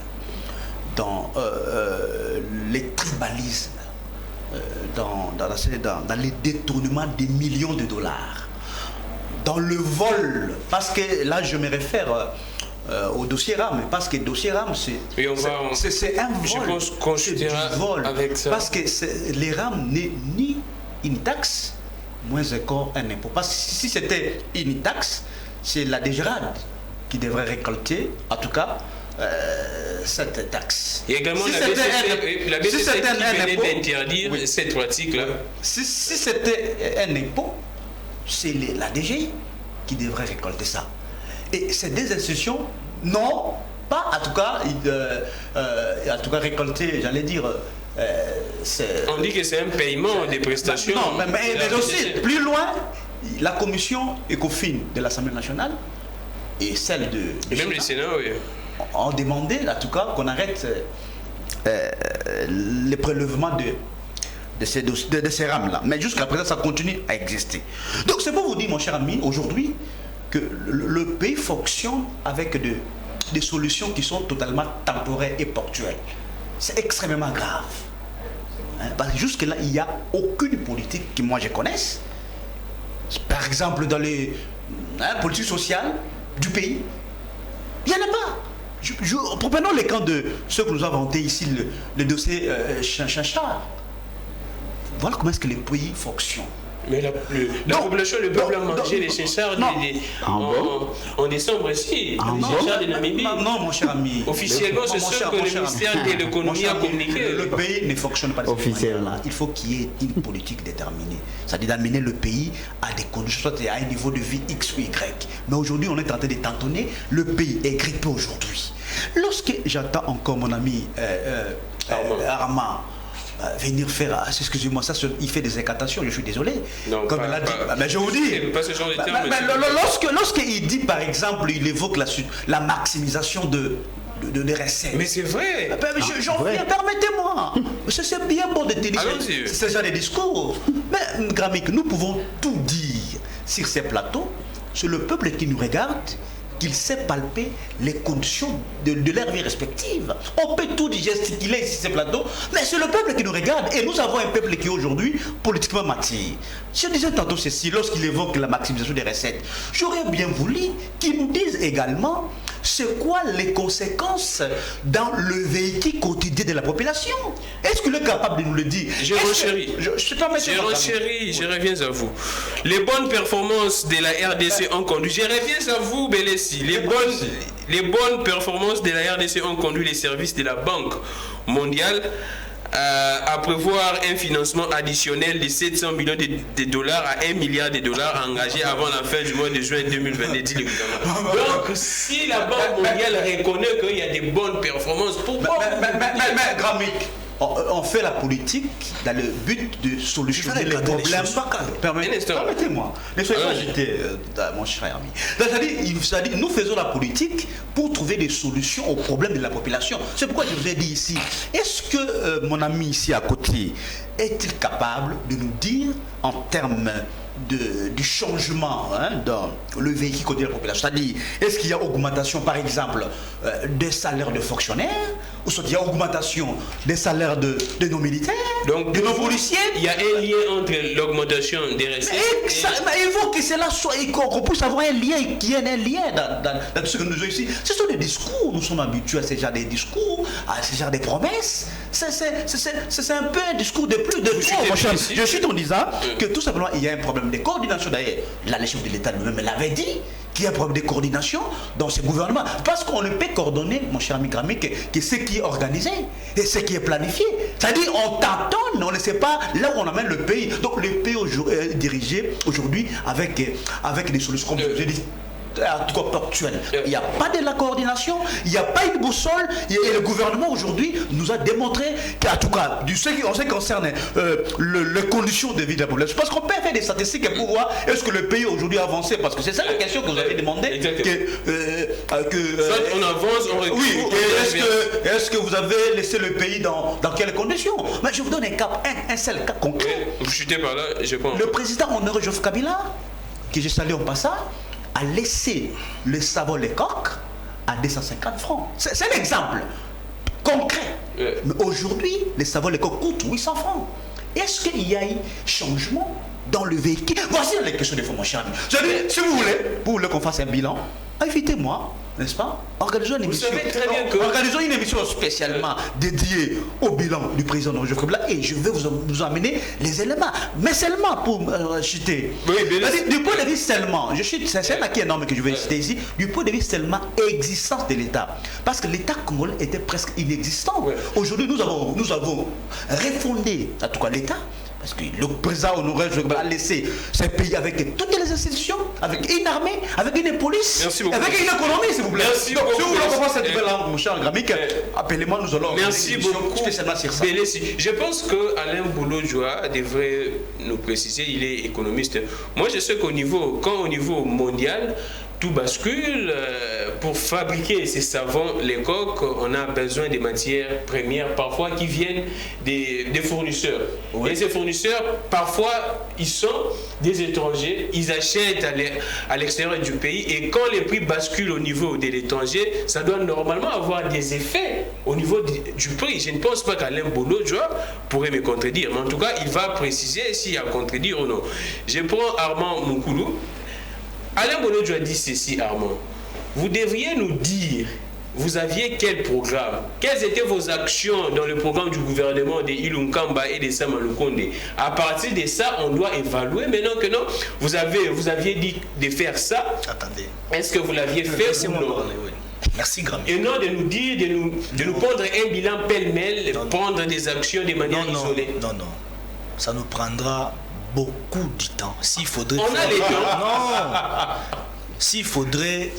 dans les tribalismes, dans les détournements des millions de dollars, dans le vol, parce que là je me réfère au dossier RAM, parce que le dossier RAM c'est un vol, je pense qu'on vol avec ça. parce que les RAM n'est ni une taxe moins encore un impôt, parce que si c'était une taxe, c'est la DGRAD qui devrait récolter en tout cas cette taxe. Il y a également la BCC qui venait d'interdire cette pratique-là. Si c'était un impôt, c'est la DGI qui devrait récolter ça. Et ces 2 institutions n'ont pas, en tout cas récolté, j'allais dire... on dit que c'est un paiement des prestations. Non, mais aussi, plus loin, la commission ECOFIN de l'Assemblée nationale et celle de même le Sénat, oui, ont demandé, en tout cas, qu'on arrête les prélèvements de ces rames-là. Mais jusqu'à présent, ça continue à exister. Donc, c'est pour vous dire, mon cher ami, aujourd'hui, que le pays fonctionne avec des solutions qui sont totalement temporaires et ponctuelles. C'est extrêmement grave. Parce que jusque-là, il n'y a aucune politique que moi je connaisse. Par exemple, dans les politiques sociales du pays, il n'y en a pas. Prenons les cas de ceux que nous avons inventés ici, le dossier Chinchard. Voilà comment est-ce que les pays fonctionnent. Mais la population, le peuple a mangé les chinchards en décembre ici. Les chinchards de Namibie. Non, mon cher ami. Officiellement, c'est ce que le ministère de l'économie a communiqué. Le pays ne fonctionne pas officiellement. Il faut qu'il y ait une politique déterminée. C'est-à-dire d'amener le pays à des conditions, soit à un niveau de vie X ou Y. Mais aujourd'hui, on est en train de tantonner. Le pays est grippé aujourd'hui. Lorsque j'entends encore mon ami Armand venir faire, excusez-moi, ça, il fait des incantations, je suis désolé. Non, comme elle a dit. Mais je vous dis. Pas ce genre de terme, lorsqu'il dit, par exemple, il évoque la maximisation de recettes. Mais c'est vrai. J'en viens, permettez-moi. C'est bien bon de tenir ce genre de discours. Mais, Grammic, nous pouvons tout dire sur ces plateaux. C'est le peuple qui nous regarde, qu'il sait palper les conditions de leur vie respective. On peut tout gesticuler ici ces plateaux, mais c'est le peuple qui nous regarde. Et nous avons un peuple qui aujourd'hui politiquement mature. Je disais tantôt ceci, lorsqu'il évoque la maximisation des recettes, j'aurais bien voulu qu'il nous dise également c'est quoi les conséquences dans le véhicule quotidien de la population. Est-ce qu'il est capable de nous le dire? Je reviens à vous. Les bonnes performances de la RDC ont conduit, je reviens à vous, Belessi, les bonnes performances de la RDC ont conduit les services de la Banque mondiale à prévoir un financement additionnel de 700 millions de dollars à 1 milliard de dollars engagés avant la fin du mois de juin 2022, dit le gouvernement. Donc, si la Banque mondiale reconnaît qu'il y a des bonnes performances, pourquoi Grammic, on fait la politique dans le but de solutionner les problèmes. Permettez-moi. Ne soyez pas agité, mon cher ami. C'est-à-dire, nous faisons la politique pour trouver des solutions aux problèmes de la population. C'est pourquoi je vous ai dit ici, est-ce que mon ami ici à côté est-il capable de nous dire en termes du changement dans le véhicule côté de la population. C'est-à-dire, est-ce qu'il y a augmentation, par exemple, des salaires de fonctionnaires, ou soit il y a augmentation des salaires de nos militaires, donc, de nos policiers? Il y a un lien entre l'augmentation des recettes. Il faut que cela soit, qu'on puisse avoir un lien, qu'il y ait un lien dans ce que nous avons ici. Ce sont des discours, nous sommes habitués à ce genre de discours, à ce genre de promesses. C'est un peu un discours de plus de trop, mon cher. Je suis en disant que tout simplement, il y a un problème de coordination. D'ailleurs, la chef de l'État lui-même l'avait dit, qu'il y a un problème de coordination dans ce gouvernement. Parce qu'on ne peut coordonner, mon cher ami Grami, que ce qui est organisé et ce qui est planifié. C'est-à-dire, on tâtonne, on ne sait pas là où on amène le pays. Donc, le pays est dirigé aujourd'hui avec des solutions, comme je dis, en tout cas ponctuelles. Il n'y a pas de la coordination, il n'y a pas une boussole, et le gouvernement aujourd'hui nous a démontré qu'en tout cas, en ce qui concerne les conditions de vie de la population, parce qu'on peut faire des statistiques pour voir est-ce que le pays aujourd'hui a avancé, parce que c'est ça la question que vous avez demandé. Soit on avance, on recule. Oui, est-ce que vous avez laissé le pays dans quelles conditions? Mais je vous donne un seul cas concret. Vous chutez par là, je pense. Le président honoré Joseph Kabila, que j'ai salué en passant, a laissé le savon Lecoq à 250 francs. C'est un exemple concret. Mais aujourd'hui, le savon Lecoq coûte 800 francs. Est-ce qu'il y a eu changement dans le véhicule? Voici les questions de mon cher ami. Si vous voulez qu'on fasse un bilan, invitez-moi, n'est-ce pas? Organisons une émission. Organisons une émission spécialement dédiée au bilan du président de Joseph Kabila et je vais vous amener les éléments. Mais seulement pour citer. Du point de vue seulement, c'est un acquis énorme que je vais citer ici, du point de vue seulement existence de l'État. Parce que l'État congolais était presque inexistant. Aujourd'hui, nous avons refondé, en tout cas l'État. Parce que le président honoré a laissé ce pays avec toutes les institutions, avec une armée, avec une police, avec une économie, s'il vous plaît. Merci donc, beaucoup. si vous voulez comprendre cette nouvelle langue, mon cher Gramique, appelez-moi, nous allons merci beaucoup spécialement sur ça. Je pense que Alain Boulodjoa devrait nous préciser, il est économiste. Moi, je sais qu'au niveau mondial, tout bascule. Pour fabriquer ces savons, les coques, on a besoin des matières premières, parfois qui viennent des fournisseurs. Et ces fournisseurs, parfois, ils sont des étrangers, ils achètent à l'extérieur du pays, et quand les prix basculent au niveau de l'étranger, ça doit normalement avoir des effets au niveau du prix. Je ne pense pas qu'Alain Boulodjoa pourrait me contredire, mais en tout cas, il va préciser s'il y a à contredire ou non. Je prends Armand Moukoulou. Alain Boulodjoa dit ceci, Armand. Vous devriez nous dire, vous aviez quel programme? Quelles étaient vos actions dans le programme du gouvernement de Ilunkamba et de Samalukonde? À partir de ça, on doit évaluer. Maintenant que non, vous aviez dit de faire ça. Attendez. Est-ce que vous l'aviez fait ou non? Merci, Grami. Et non de nous dire, de nous prendre un bilan pêle-mêle, prendre des actions de manière isolée. Non. Ça nous prendra beaucoup de temps. S'il faudrait... On a les temps. Non. S'il faudrait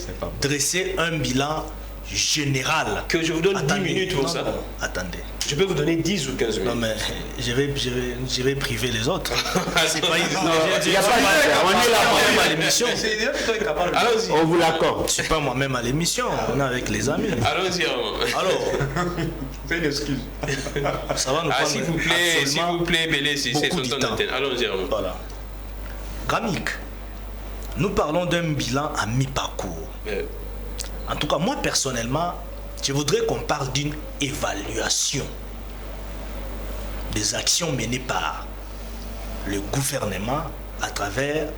dresser un bilan général. Que je vous donne 10 minutes pour ça. Non, attendez. Je peux vous donner 10 ou 15 minutes. Non, mais je vais priver les autres. C'est pas une... Il n'y a pas on est là même à l'émission. Allons-y. On vous l'accorde. Je ne suis pas moi-même à l'émission. On est avec les amis. Allons-y, Armand. Alors, c'est une excuse. Ça va nous prendre s'il vous plaît, Bélé, c'est son temps d'antenne. Allons-y, Armand. Voilà. Gramique, nous parlons d'un bilan à mi-parcours. En tout cas, moi personnellement, je voudrais qu'on parle d'une évaluation des actions menées par le gouvernement à travers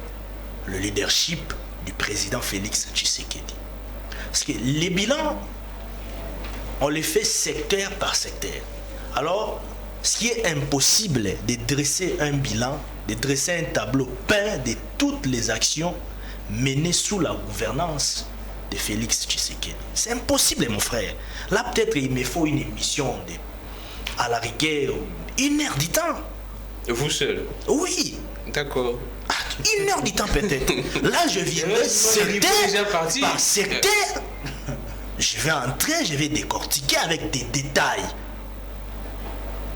le leadership du président Félix Tshisekedi. Parce que les bilans, on les fait secteur par secteur. Alors, ce qui est impossible de dresser un bilan, de dresser un tableau peint de toutes les actions menées sous la gouvernance de Félix Tshisekedi. C'est impossible, mon frère. Là, peut-être il me faut une émission à la rigueur, 1 heure du temps. Vous seul? Oui. D'accord. 1 heure du temps peut-être. Là, je viendrai secteur par secteur. Je vais entrer, je vais décortiquer avec des détails.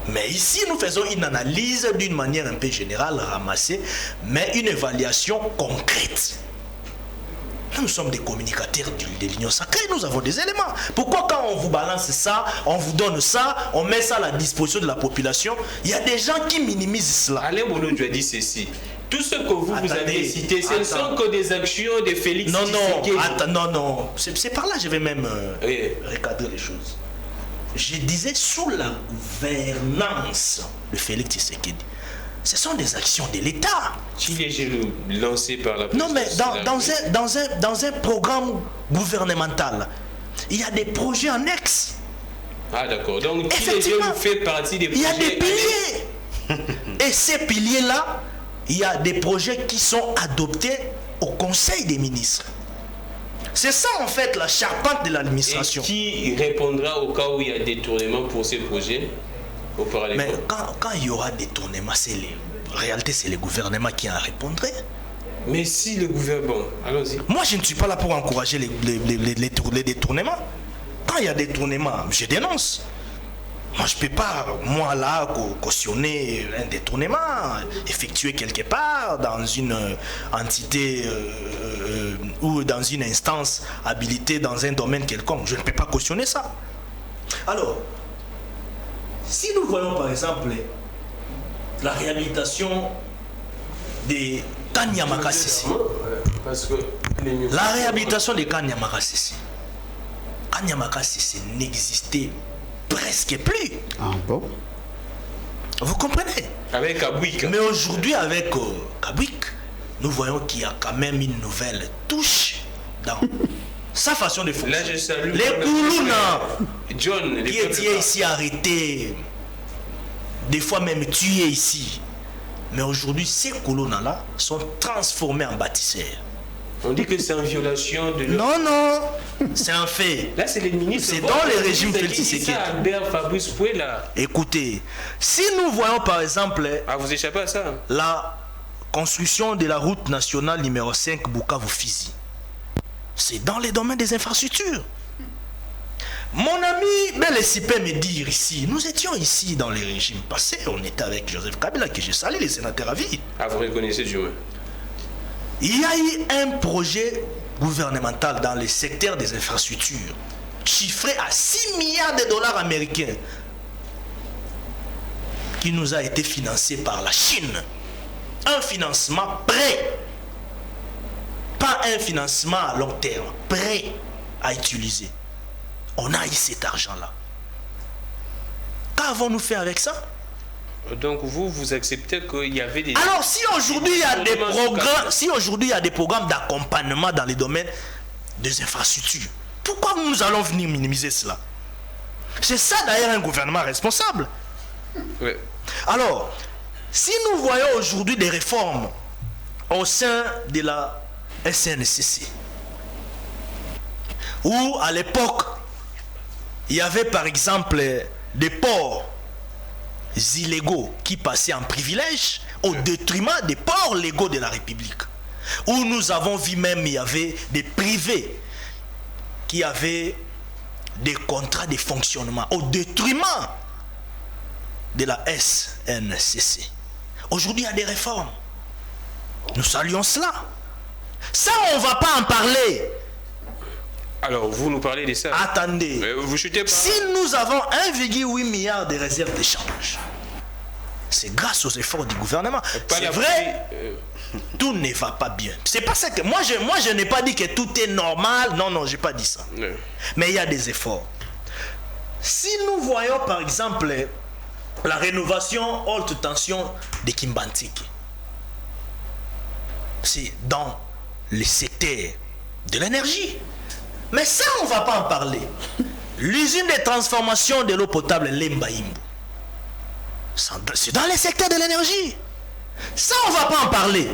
Mais ici, nous faisons une analyse d'une manière un peu générale, ramassée, mais une évaluation concrète. Nous sommes des communicateurs de l'Union sacrée, nous avons des éléments. Pourquoi quand on vous balance ça, on vous donne ça, on met ça à la disposition de la population, il y a des gens qui minimisent cela. Alain Boulodjoa dit ceci. Tout ce que vous avez cité, ce ne sont que des actions de Félix Tshisekedi. Non. C'est par là que je vais même recadrer les choses. Je disais sous la gouvernance de Félix Tshisekedi. Ce sont des actions de l'État. Qui est lancé par la Non, mais dans un programme gouvernemental, il y a des projets annexes. Ah d'accord. Donc qui fait partie des projets. Il y a des piliers. Et ces piliers-là, il y a des projets qui sont adoptés au Conseil des ministres. C'est ça en fait la charpente de l'administration. Et qui répondra au cas où il y a détournement pour ces projets auparavant? Mais quand il y aura détournement, en réalité c'est le gouvernement qui en répondrait. Mais si le gouvernement... Bon, allons-y. Moi je ne suis pas là pour encourager les détournements. Quand il y a détournement, je dénonce. Moi, je ne peux pas, moi, là, cautionner un détournement, effectué quelque part dans une entité ou dans une instance habilitée dans un domaine quelconque. Je ne peux pas cautionner ça. Alors, si nous voyons par exemple la réhabilitation des Kanyamaka Sissi, la réhabilitation des Kanyamaka Sissi, Kanyamaka Sissi n'existait presque plus. Ah bon? Vous comprenez? Avec Kabouik. Mais aujourd'hui, avec Kabouik, nous voyons qu'il y a quand même une nouvelle touche dans sa façon de fonctionner. Là, je salue les Koulouna, John, qui étaient ici arrêtés, des fois même tués ici. Mais aujourd'hui, ces Koulouna-là sont transformés en bâtisseurs. On dit que c'est en violation de... Non, c'est un fait. Là, c'est les ministres. C'est dans les régimes Félix Tshisekedi. Albert Fabrice Pouela. Écoutez, si nous voyons par exemple... Ah, vous échappez à ça? La construction de la route nationale numéro 5 Bukavu-Fizi. C'est dans les domaines des infrastructures. Mon ami Belesipé me dire ici, nous étions ici dans les régimes passés, on était avec Joseph Kabila, que je salue, les sénateurs à vie. Ah, vous reconnaissez du moins? Il y a eu un projet gouvernemental dans le secteur des infrastructures, chiffré à 6 milliards de dollars américains, qui nous a été financé par la Chine. Un financement prêt, pas un financement à long terme, prêt à utiliser. On a eu cet argent-là. Qu'avons-nous fait avec ça? Donc vous acceptez qu'il y avait des... Alors si aujourd'hui il y a des programmes, il y a des programmes d'accompagnement dans les domaines des infrastructures, pourquoi nous allons venir minimiser cela? C'est ça d'ailleurs un gouvernement responsable. Oui. Alors, si nous voyons aujourd'hui des réformes au sein de la SNCC, où à l'époque il y avait par exemple des ports illégaux qui passaient en privilège au détriment des ports légaux de la République. Où nous avons vu même il y avait des privés qui avaient des contrats de fonctionnement au détriment de la SNCC. Aujourd'hui, il y a des réformes. Nous saluons cela. Ça, on ne va pas en parler. Alors, vous nous parlez de ça. Attendez. Vous chutez pas. Si nous avons 1,8 milliard de réserves d'échange, c'est grâce aux efforts du gouvernement. C'est vrai, tout ne va pas bien. C'est pas ça que moi je n'ai pas dit que tout est normal. Non, j'ai pas dit ça. Mais il y a des efforts. Si nous voyons par exemple la rénovation haute tension de Kimbantiki, c'est dans le secteur de l'énergie. Mais ça, on ne va pas en parler. L'usine de transformation de l'eau potable Lembaïmbo, c'est dans le secteur de l'énergie. Ça, on ne va pas en parler.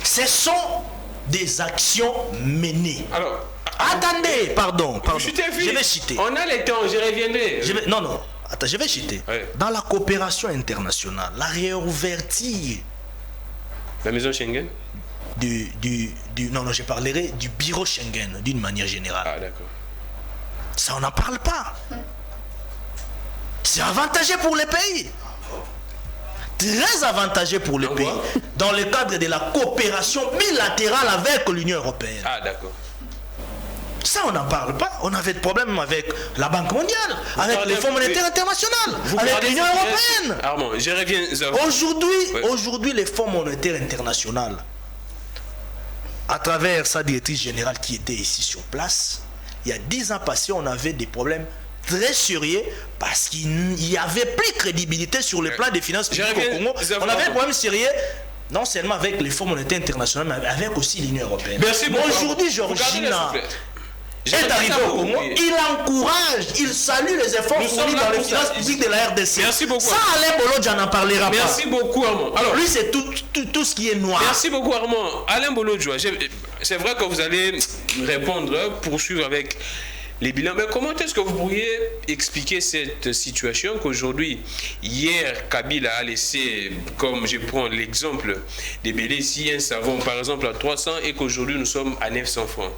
Ce sont des actions menées. Alors, attendez, pardon. Je vais citer. On a le temps, je reviendrai. Non. Attends, je vais citer. Ouais. Dans la coopération internationale, la réouverture. La maison Schengen? Non, je parlerai du bureau Schengen d'une manière générale. Ah, d'accord. Ça, on n'en parle pas. C'est avantageux pour les pays. Très avantageux pour les pays. Dans le cadre de la coopération bilatérale avec l'Union européenne. Ah, d'accord. Ça, on n'en parle pas. On avait des problèmes avec la Banque mondiale, avec les Fonds monétaires internationaux, avec l'Union européenne. Armand, je reviens. Aujourd'hui, les Fonds monétaires internationaux, à travers sa directrice générale qui était ici sur place, il y a 10 ans passés, on avait des problèmes très sérieux parce qu'il n'y avait plus de crédibilité sur le plan des finances publiques au Congo. On avait un problème sérieux, non seulement avec les Fonds monétaires internationaux, mais avec aussi l'Union européenne. Merci beaucoup. Aujourd'hui, Georgina est arrivé au Congo, il encourage, il salue les efforts fournis dans les finances publiques de la RDC. Merci beaucoup. Ça, Alain Bolodja n'en parlera pas. Merci beaucoup, Armand. Alors, lui, c'est tout ce qui est noir. Merci beaucoup, Armand. Alain Bolodja, c'est vrai que vous allez répondre, poursuivre avec les bilans. Mais comment est-ce que vous pourriez expliquer cette situation qu'aujourd'hui, hier, Kabila a laissé, comme je prends l'exemple des Bélissi, un savon par exemple à 300 et qu'aujourd'hui nous sommes à 900 francs?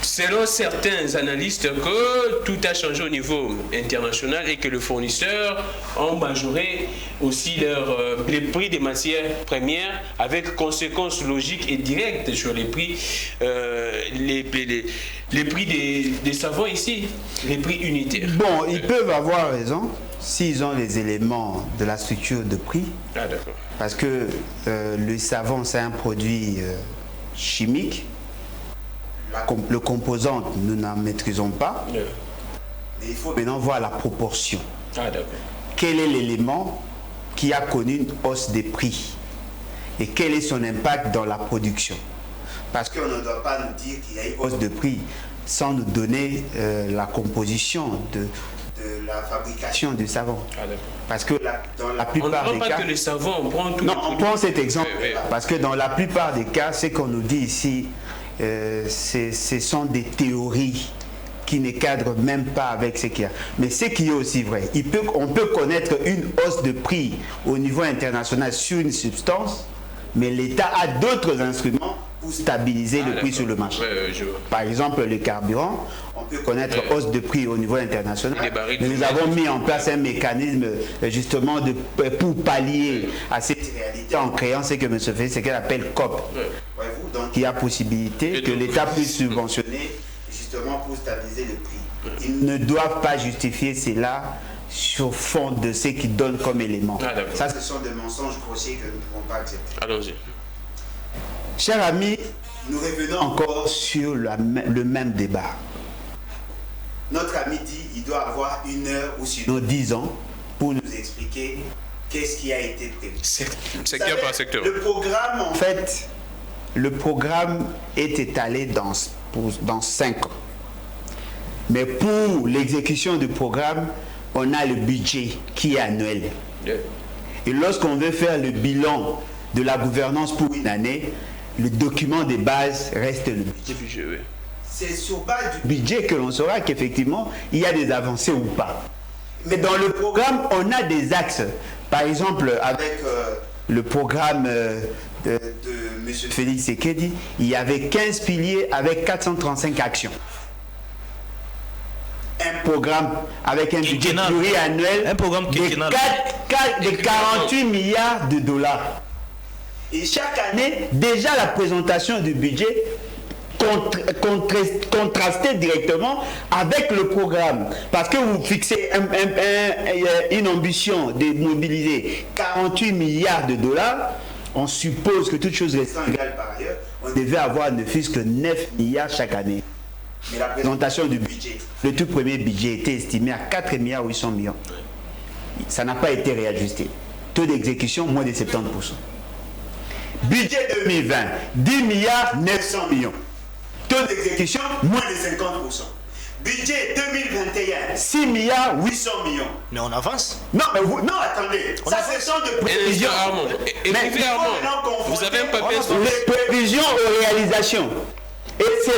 Selon certains analystes, que tout a changé au niveau international et que les fournisseurs ont majoré aussi les prix des matières premières avec conséquences logiques et directes sur les prix, les prix des savons ici, les prix unitaires. Bon, ils peuvent avoir raison s'ils ont les éléments de la structure de prix. Ah, d'accord. Parce que le savon, c'est un produit chimique. Le composant, nous n'en maîtrisons pas. Mais il faut maintenant voir la proportion. Ah, d'accord. Quel est l'élément qui a connu une hausse des prix et quel est son impact dans la production? Parce qu'on ne doit pas nous dire qu'il y a une hausse de prix sans nous donner la composition de la fabrication du savon. Ah, parce que dans la plupart des cas... que le savon, on prend tout. Non, on prend cet exemple. Parce que dans la plupart des cas, ce qu'on nous dit ici, ce sont des théories qui ne cadrent même pas avec ce qu'il y a. Mais ce qui est aussi vrai, on peut connaître une hausse de prix au niveau international sur une substance, mais l'État a d'autres instruments pour stabiliser le prix sur le marché. Par exemple, le carburant, on peut connaître hausse de prix au niveau international. Mais nous avons mis en place un mécanisme justement pour pallier à cette réalité en créant ce que M. Félix, ce qu'elle appelle COP. Donc il y a possibilité que l'État puisse subventionner justement pour stabiliser le prix. Ils ne doivent pas justifier cela sur fond de ce qu'ils donnent comme élément. Ça, ce sont des mensonges grossiers que nous ne pouvons pas accepter. Allons-y. Chers amis, nous revenons encore sur le même débat. Notre ami dit qu'il doit avoir 1 heure ou sinon 10 ans pour nous expliquer qu'est-ce qui a été prévu. Secteur par secteur. Le programme, en fait, le programme est étalé dans 5 ans. Mais pour l'exécution du programme, on a le budget qui est annuel. Et lorsqu'on veut faire le bilan de la gouvernance pour une année, le document de base reste le budget. C'est sur base du budget que l'on saura qu'effectivement, il y a des avancées ou pas. Mais dans le programme, on a des axes. Par exemple, avec le programme de M. Félix Sekedi, il y avait 15 piliers avec 435 actions. Un programme avec un budget pluriannuel de 48 milliards de dollars. Et chaque année, déjà la présentation du budget contrastait directement avec le programme. Parce que vous fixez une ambition de mobiliser 48 milliards de dollars, on suppose que toutes choses restant égales par ailleurs, on devait avoir ne fût-ce que 9 milliards chaque année. Mais la présentation du budget, le tout premier budget était estimé à 4 milliards 800 millions. Ça n'a pas été réajusté. Taux d'exécution, moins de 70%. Budget 2020, 10 milliards 900 millions. Taux d'exécution, moins de 50%. Budget 2021, 6 milliards 800 millions. Mais on avance. Non, mais non, attendez. Ça, ce sont des prévisions. Vous avez un papier sur les prévisions aux réalisations. Et c'est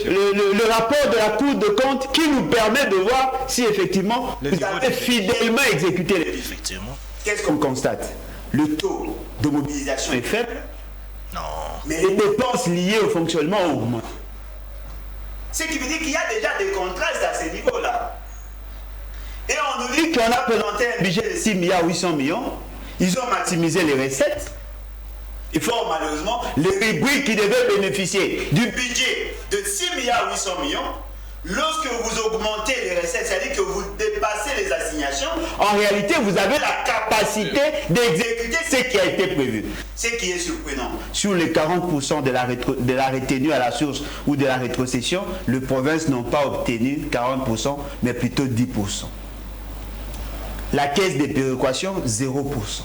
le rapport de la Cour de compte qui nous permet de voir si effectivement vous avez fidèlement exécuté les budgets. Effectivement. Qu'est-ce qu'on constate? Le taux de mobilisation est faible. Non. Mais les dépenses liées au fonctionnement augmentent. Ce qui veut dire qu'il y a déjà des contrastes à ce niveau-là. Et on nous dit qu'on a présenté un budget de 6 milliards 800 millions. Ils ont maximisé les recettes. Il faut malheureusement les rubriques qui devaient bénéficier du budget de 6 milliards 800 millions, lorsque vous augmentez les recettes, c'est-à-dire que vous dépassez les assignations, en réalité, vous avez la capacité d'exécuter ce qui a été prévu. Ce qui est surprenant, sur les 40% de la retenue à la source ou de la rétrocession, les provinces n'ont pas obtenu 40%, mais plutôt 10%. La caisse des péréquations, 0%.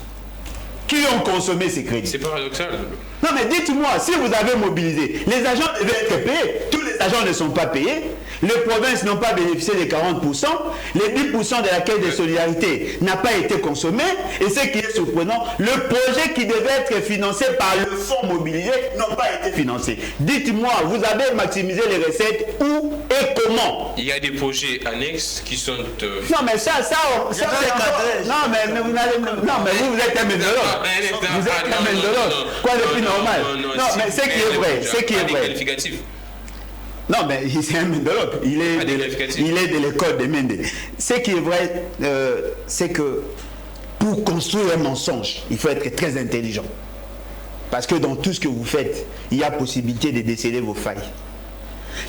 Qui ont consommé ces crédits? C'est paradoxal. Non mais dites-moi, si vous avez mobilisé, les agents devaient être payés, tous les agents ne sont pas payés, les provinces n'ont pas bénéficié des 40%, les 10% de la caisse de solidarité n'a pas été consommé, et ce qui est surprenant, le projet qui devait être financé par le fonds mobilisé n'a pas été financé. Dites-moi, vous avez maximisé les recettes où et comment? Il y a des projets annexes qui sont... Non mais ça c'est encore... Non mais vous êtes un méthodologue. Vous êtes un méthodologue. Quoi de plus normal? Non mais ce qui est vrai, ce qui est vrai. Non, mais c'est un méthodologue. Il est de l'école de Mende. Ce qui est vrai, c'est que pour construire un mensonge, il faut être très intelligent. Parce que dans tout ce que vous faites, il y a possibilité de déceler vos failles.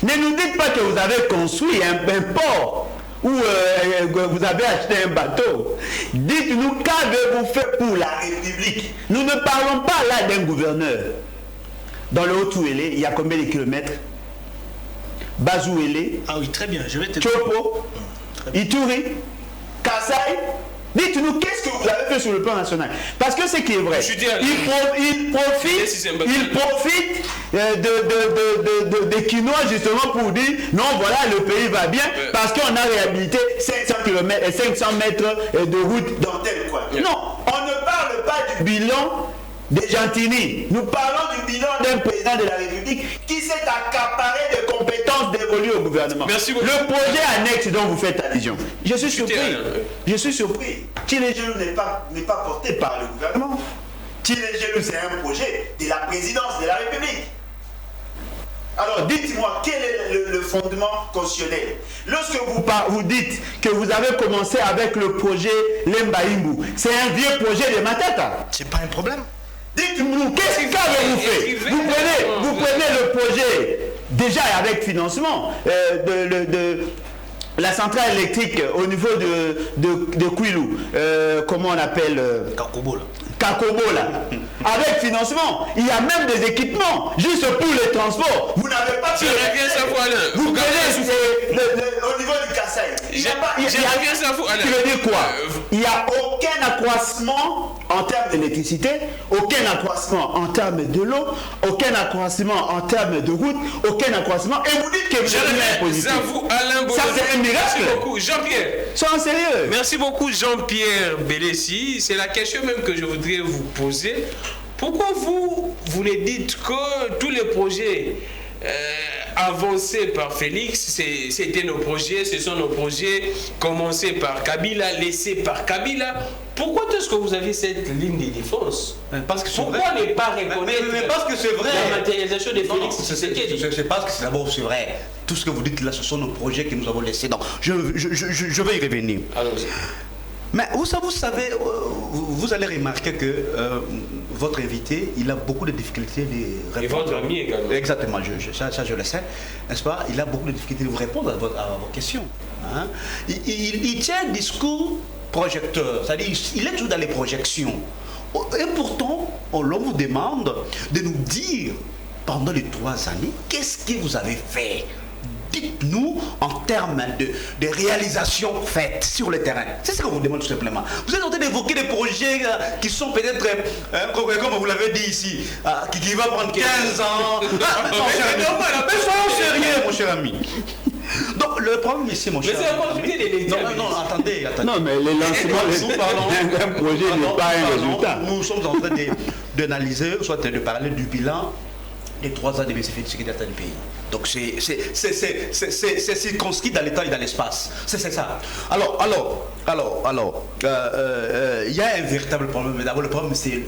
Ne nous dites pas que vous avez construit un port ou vous avez acheté un bateau. Dites-nous qu'avez-vous fait pour la République. Nous ne parlons pas là d'un gouverneur. Dans le Haut-Touélé, il y a combien de kilomètres? Bazouélé, ah oui, très bien, je vais te Chopo, Ituri, Kassai. Dites-nous qu'est-ce que vous avez fait sur le plan national. Parce que ce qui est vrai, il profite des Quinois justement pour dire non, voilà, le pays va bien parce qu'on a réhabilité 500 mètres de route dans tel coin. Non, on ne parle pas du bilan de Gentini. Nous parlons du bilan d'un président de la République qui s'est accaparé de compétences dévolues au gouvernement. Merci beaucoup. Le projet annexe dont vous faites allusion, je suis surpris. Je suis surpris. Tilégelou n'est pas porté par le gouvernement. Tilégelou, c'est un projet de la présidence de la République. Alors dites-moi, quel est le fondement constitutionnel? Lorsque vous dites que vous avez commencé avec le projet Lemba-Imbu, c'est un vieux projet de Matata. C'est pas un problème. Dites-nous, qu'est-ce qu'avez-vous fait? Vous prenez le projet, déjà avec financement, de la centrale électrique au niveau de Kouilou, comment on appelle Kakobo là. Avec financement, il y a même des équipements, juste pour les transports. Vous n'avez pas pu. Vous prenez au niveau du Kassai. Tu veux dire quoi? Il n'y a aucun accroissement en termes d'électricité, aucun accroissement en termes de l'eau, aucun accroissement en termes de route, aucun accroissement. Et vous dites que vous avez un positif. Ça c'est un miracle. Merci beaucoup, Jean-Pierre. Sois sérieux. Merci beaucoup, Jean-Pierre Bélessi. C'est la question même que je voudrais vous poser. Pourquoi vous ne dites que tous les projets avancés par Félix, c'était nos projets, ce sont nos projets commencés par Kabila, laissés par Kabila. Pourquoi est-ce que vous avez cette ligne de défense? Parce que pourquoi ne pas reconnaître mais parce que c'est vrai. La matérialisation de Félix? C'est parce que c'est d'abord c'est vrai. Tout ce que vous dites là, ce sont nos projets que nous avons laissés. Donc, je vais y revenir. Allons-y. Mais vous savez, vous allez remarquer que votre invité, il a beaucoup de difficultés de répondre. Et votre ami également. Exactement, ça je le sais, n'est-ce pas? Il a beaucoup de difficultés de vous répondre à vos questions. Hein? Il tient un discours projecteur, c'est-à-dire il est toujours dans les projections. Et pourtant, on vous demande de nous dire, pendant les 3 années, qu'est-ce que vous avez fait? Dites-nous en termes de réalisations faites sur le terrain. C'est ce qu'on vous demande tout simplement. Vous êtes en train d'évoquer des projets qui sont peut-être, comme vous l'avez dit ici, qui va prendre 15 ans. Mais soyons sérieux, mon cher ami. Donc le problème ici, mon cher ami. Non, attendez. Non, mais les lancements d'un projet n'est pas un résultat. Nous sommes en train d'analyser, soit de parler du bilan des 3 ans de sécurité du pays. Donc c'est circonscrit dans le temps et dans l'espace. C'est ça. Alors, il y a un véritable problème. D'abord, le problème, c'est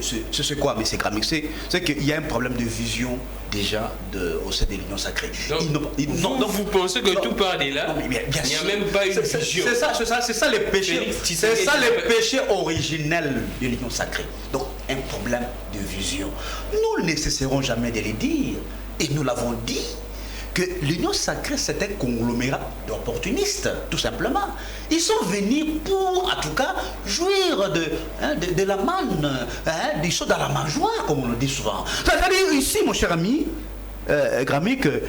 quoi, M. Grammy? C'est qu'il y a un problème de vision déjà au sein de l'Union sacrée. Donc, vous pensez que tout part de là? Il n'y a même pas une vision. C'est ça le péché. C'est ça le péché originel de l'Union sacrée. Donc, un problème de vision. Nous ne cesserons jamais de le dire. Et nous l'avons dit que l'Union sacrée, c'est un conglomérat d'opportunistes, tout simplement. Ils sont venus pour, en tout cas, jouir de la manne, des choses dans la mangeoire, comme on le dit souvent. C'est-à-dire ici, mon cher ami, Gramy, que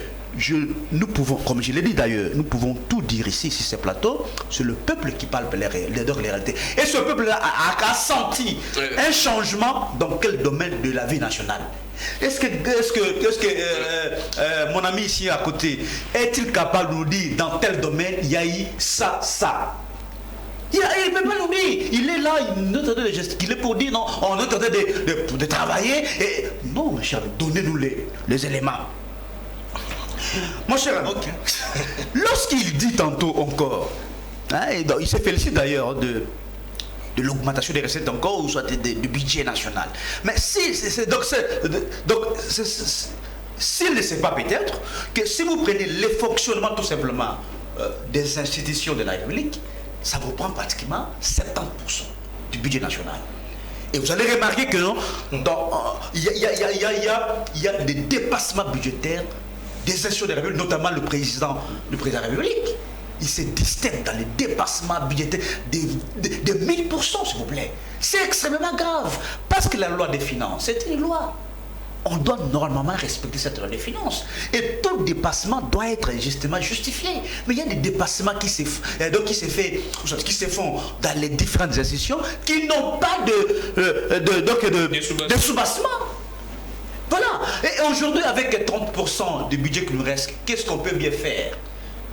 nous pouvons, comme je l'ai dit d'ailleurs, nous pouvons tout dire ici, sur ces plateaux, c'est le peuple qui parle les réalités. Et ce peuple-là a senti un changement dans quel domaine de la vie nationale? Est-ce que mon ami ici à côté, est-il capable de nous dire dans tel domaine il y a eu ça? Il ne peut pas nous dire. Il est là, il est en train de gesticuler pour dire non, on est en train de travailler. Et non, mon cher, donnez-nous les éléments. Mon cher ami, lorsqu'il dit tantôt encore, il se félicite d'ailleurs de l'augmentation des recettes encore, ou soit du budget national. Mais s'il ne sait pas peut-être que si vous prenez le fonctionnement tout simplement des institutions de la République, ça vous prend pratiquement 70% du budget national. Et vous allez remarquer que il y a des dépassements budgétaires des institutions de la République, notamment le président de la République. Il se distingue dans les dépassements budgétaires de 1000%, s'il vous plaît. C'est extrêmement grave. Parce que la loi des finances, c'est une loi. On doit normalement respecter cette loi des finances. Et tout dépassement doit être justement justifié. Mais il y a des dépassements qui se font dans les différentes institutions qui n'ont pas de soubassement. Voilà. Et aujourd'hui, avec 30% du budget qui nous reste, qu'est-ce qu'on peut bien faire?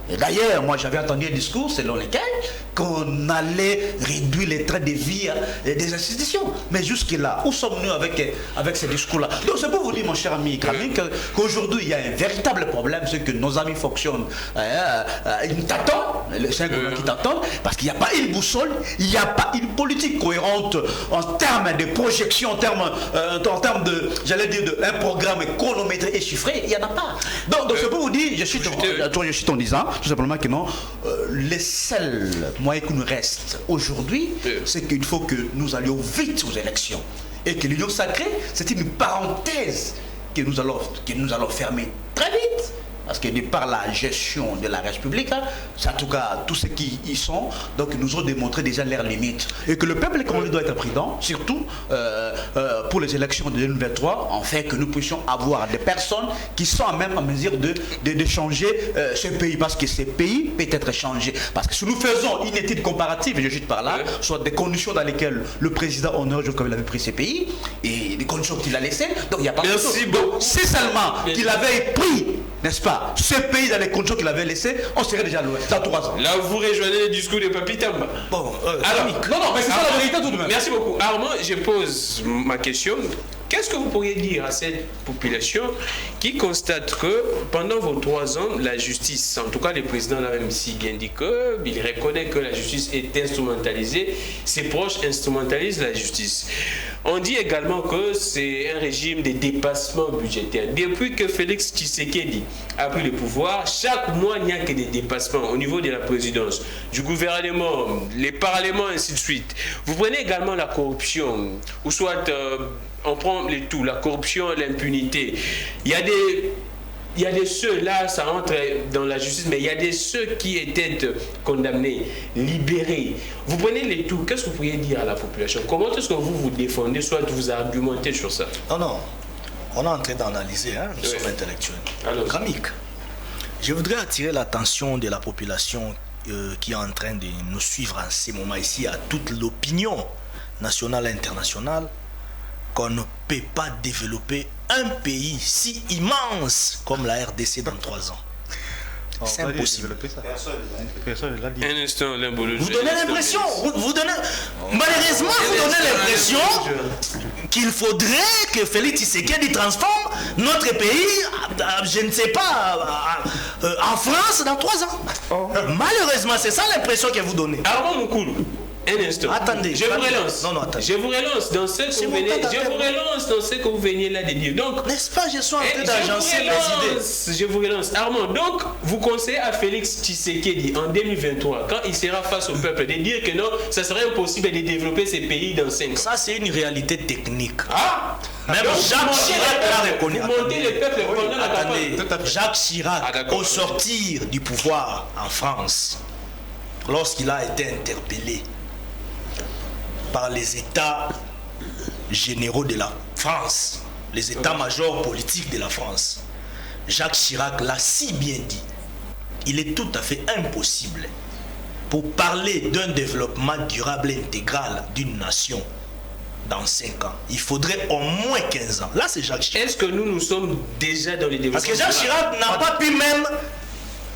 Et d'ailleurs, moi j'avais entendu un discours selon lequel qu'on allait réduire les trains de vie des institutions. Mais jusque-là, où sommes-nous avec ces discours-là? Donc c'est pour vous dire, mon cher ami Gramy, qu'aujourd'hui il y a un véritable problème, c'est que nos amis fonctionnent, ils nous t'attendent, c'est un gouvernement qui t'attend, parce qu'il n'y a pas une boussole, il n'y a pas une politique cohérente en termes de projection, en termes de, j'allais dire, un programme chronométré et chiffré, il n'y en a pas. Donc c'est pour vous dire, je suis en disant, tout simplement que non, les seuls moyens qui nous restent aujourd'hui, c'est qu'il faut que nous allions vite aux élections. Et que l'Union sacrée, c'est une parenthèse que nous allons fermer très vite. Parce que de par la gestion de la République, c'est en tout cas tous ceux qui y sont, donc nous ont démontré déjà leurs limites. Et que le peuple congolais doit être prudent, surtout pour les élections de 2023, en fait que nous puissions avoir des personnes qui sont même en mesure de changer ce pays. Parce que ce pays peut être changé. Parce que si nous faisons une étude comparative, je cite par là, soit des conditions dans lesquelles le président honore comme il avait pris ce pays, et les conditions qu'il a laissées, donc il n'y a pas de chose. Donc si seulement qu'il avait pris, n'est-ce pas, ce pays dans les conditions qu'il avait laissées, on serait déjà loin, dans 3 ans. Là, vous rejoignez le discours de Papi Tamba. Bon, alors, non, mais c'est ça la vérité tout de même. Merci beaucoup. Armand, je pose ma question. Qu'est-ce que vous pourriez dire à cette population qui constate que pendant vos 3 ans, la justice, en tout cas le président l'a même si bien dit qu'il reconnaît que la justice est instrumentalisée, ses proches instrumentalisent la justice. On dit également que c'est un régime de dépassement budgétaire. Depuis que Félix Tshisekedi a pris le pouvoir, chaque mois il n'y a que des dépassements au niveau de la présidence, du gouvernement, les parlements, ainsi de suite. Vous prenez également la corruption, ou soit on prend les tout, la corruption, l'impunité. Il y a des ceux, là, ça entre dans la justice, mais il y a des ceux qui étaient condamnés, libérés. Vous prenez les tout, qu'est-ce que vous pourriez dire à la population? Comment est-ce que vous défendez, soit vous argumentez sur ça? Non, on est en train d'analyser, nous sommes intellectuels. Gramy, je voudrais attirer l'attention de la population qui est en train de nous suivre en ce moment ici, à toute l'opinion nationale et internationale, qu'on ne peut pas développer un pays si immense comme la RDC dans 3 ans. C'est impossible. Personne ne l'a dit. Un instant, Limbolo. Vous donnez l'impression, malheureusement, vous donnez l'impression qu'il faudrait que Félix Tshisekedi transforme notre pays, je ne sais pas, en France dans 3 ans. Malheureusement, c'est ça l'impression que vous donnez. Armand Moukoulou. Un instant. Attendez. Je vous relance. Non, attendez. Je vous relance dans ce que vous venez. Je vous relance dans ce que vous veniez là de dire. Donc, n'est-ce pas, je suis en train d'agencer les idées. Je vous relance. Armand, donc, vous conseillez à Félix Tshisekedi en 2023, quand il sera face au peuple, de dire que non, ça serait impossible de développer ces pays dans 5 ans. Ça, c'est une réalité technique. Même Jacques Chirac l'a reconnu. Montez le peuple pendant la campagne. Attendez, Jacques Chirac, au sortir du pouvoir en France, lorsqu'il a été interpellé par les États généraux de la France, les états-majors politiques de la France, Jacques Chirac l'a si bien dit. Il est tout à fait impossible pour parler d'un développement durable et intégral d'une nation dans 5 ans. Il faudrait au moins 15 ans. Là, c'est Jacques Chirac. Est-ce que nous sommes déjà dans les développements? Parce que Jacques Chirac n'a pas pu même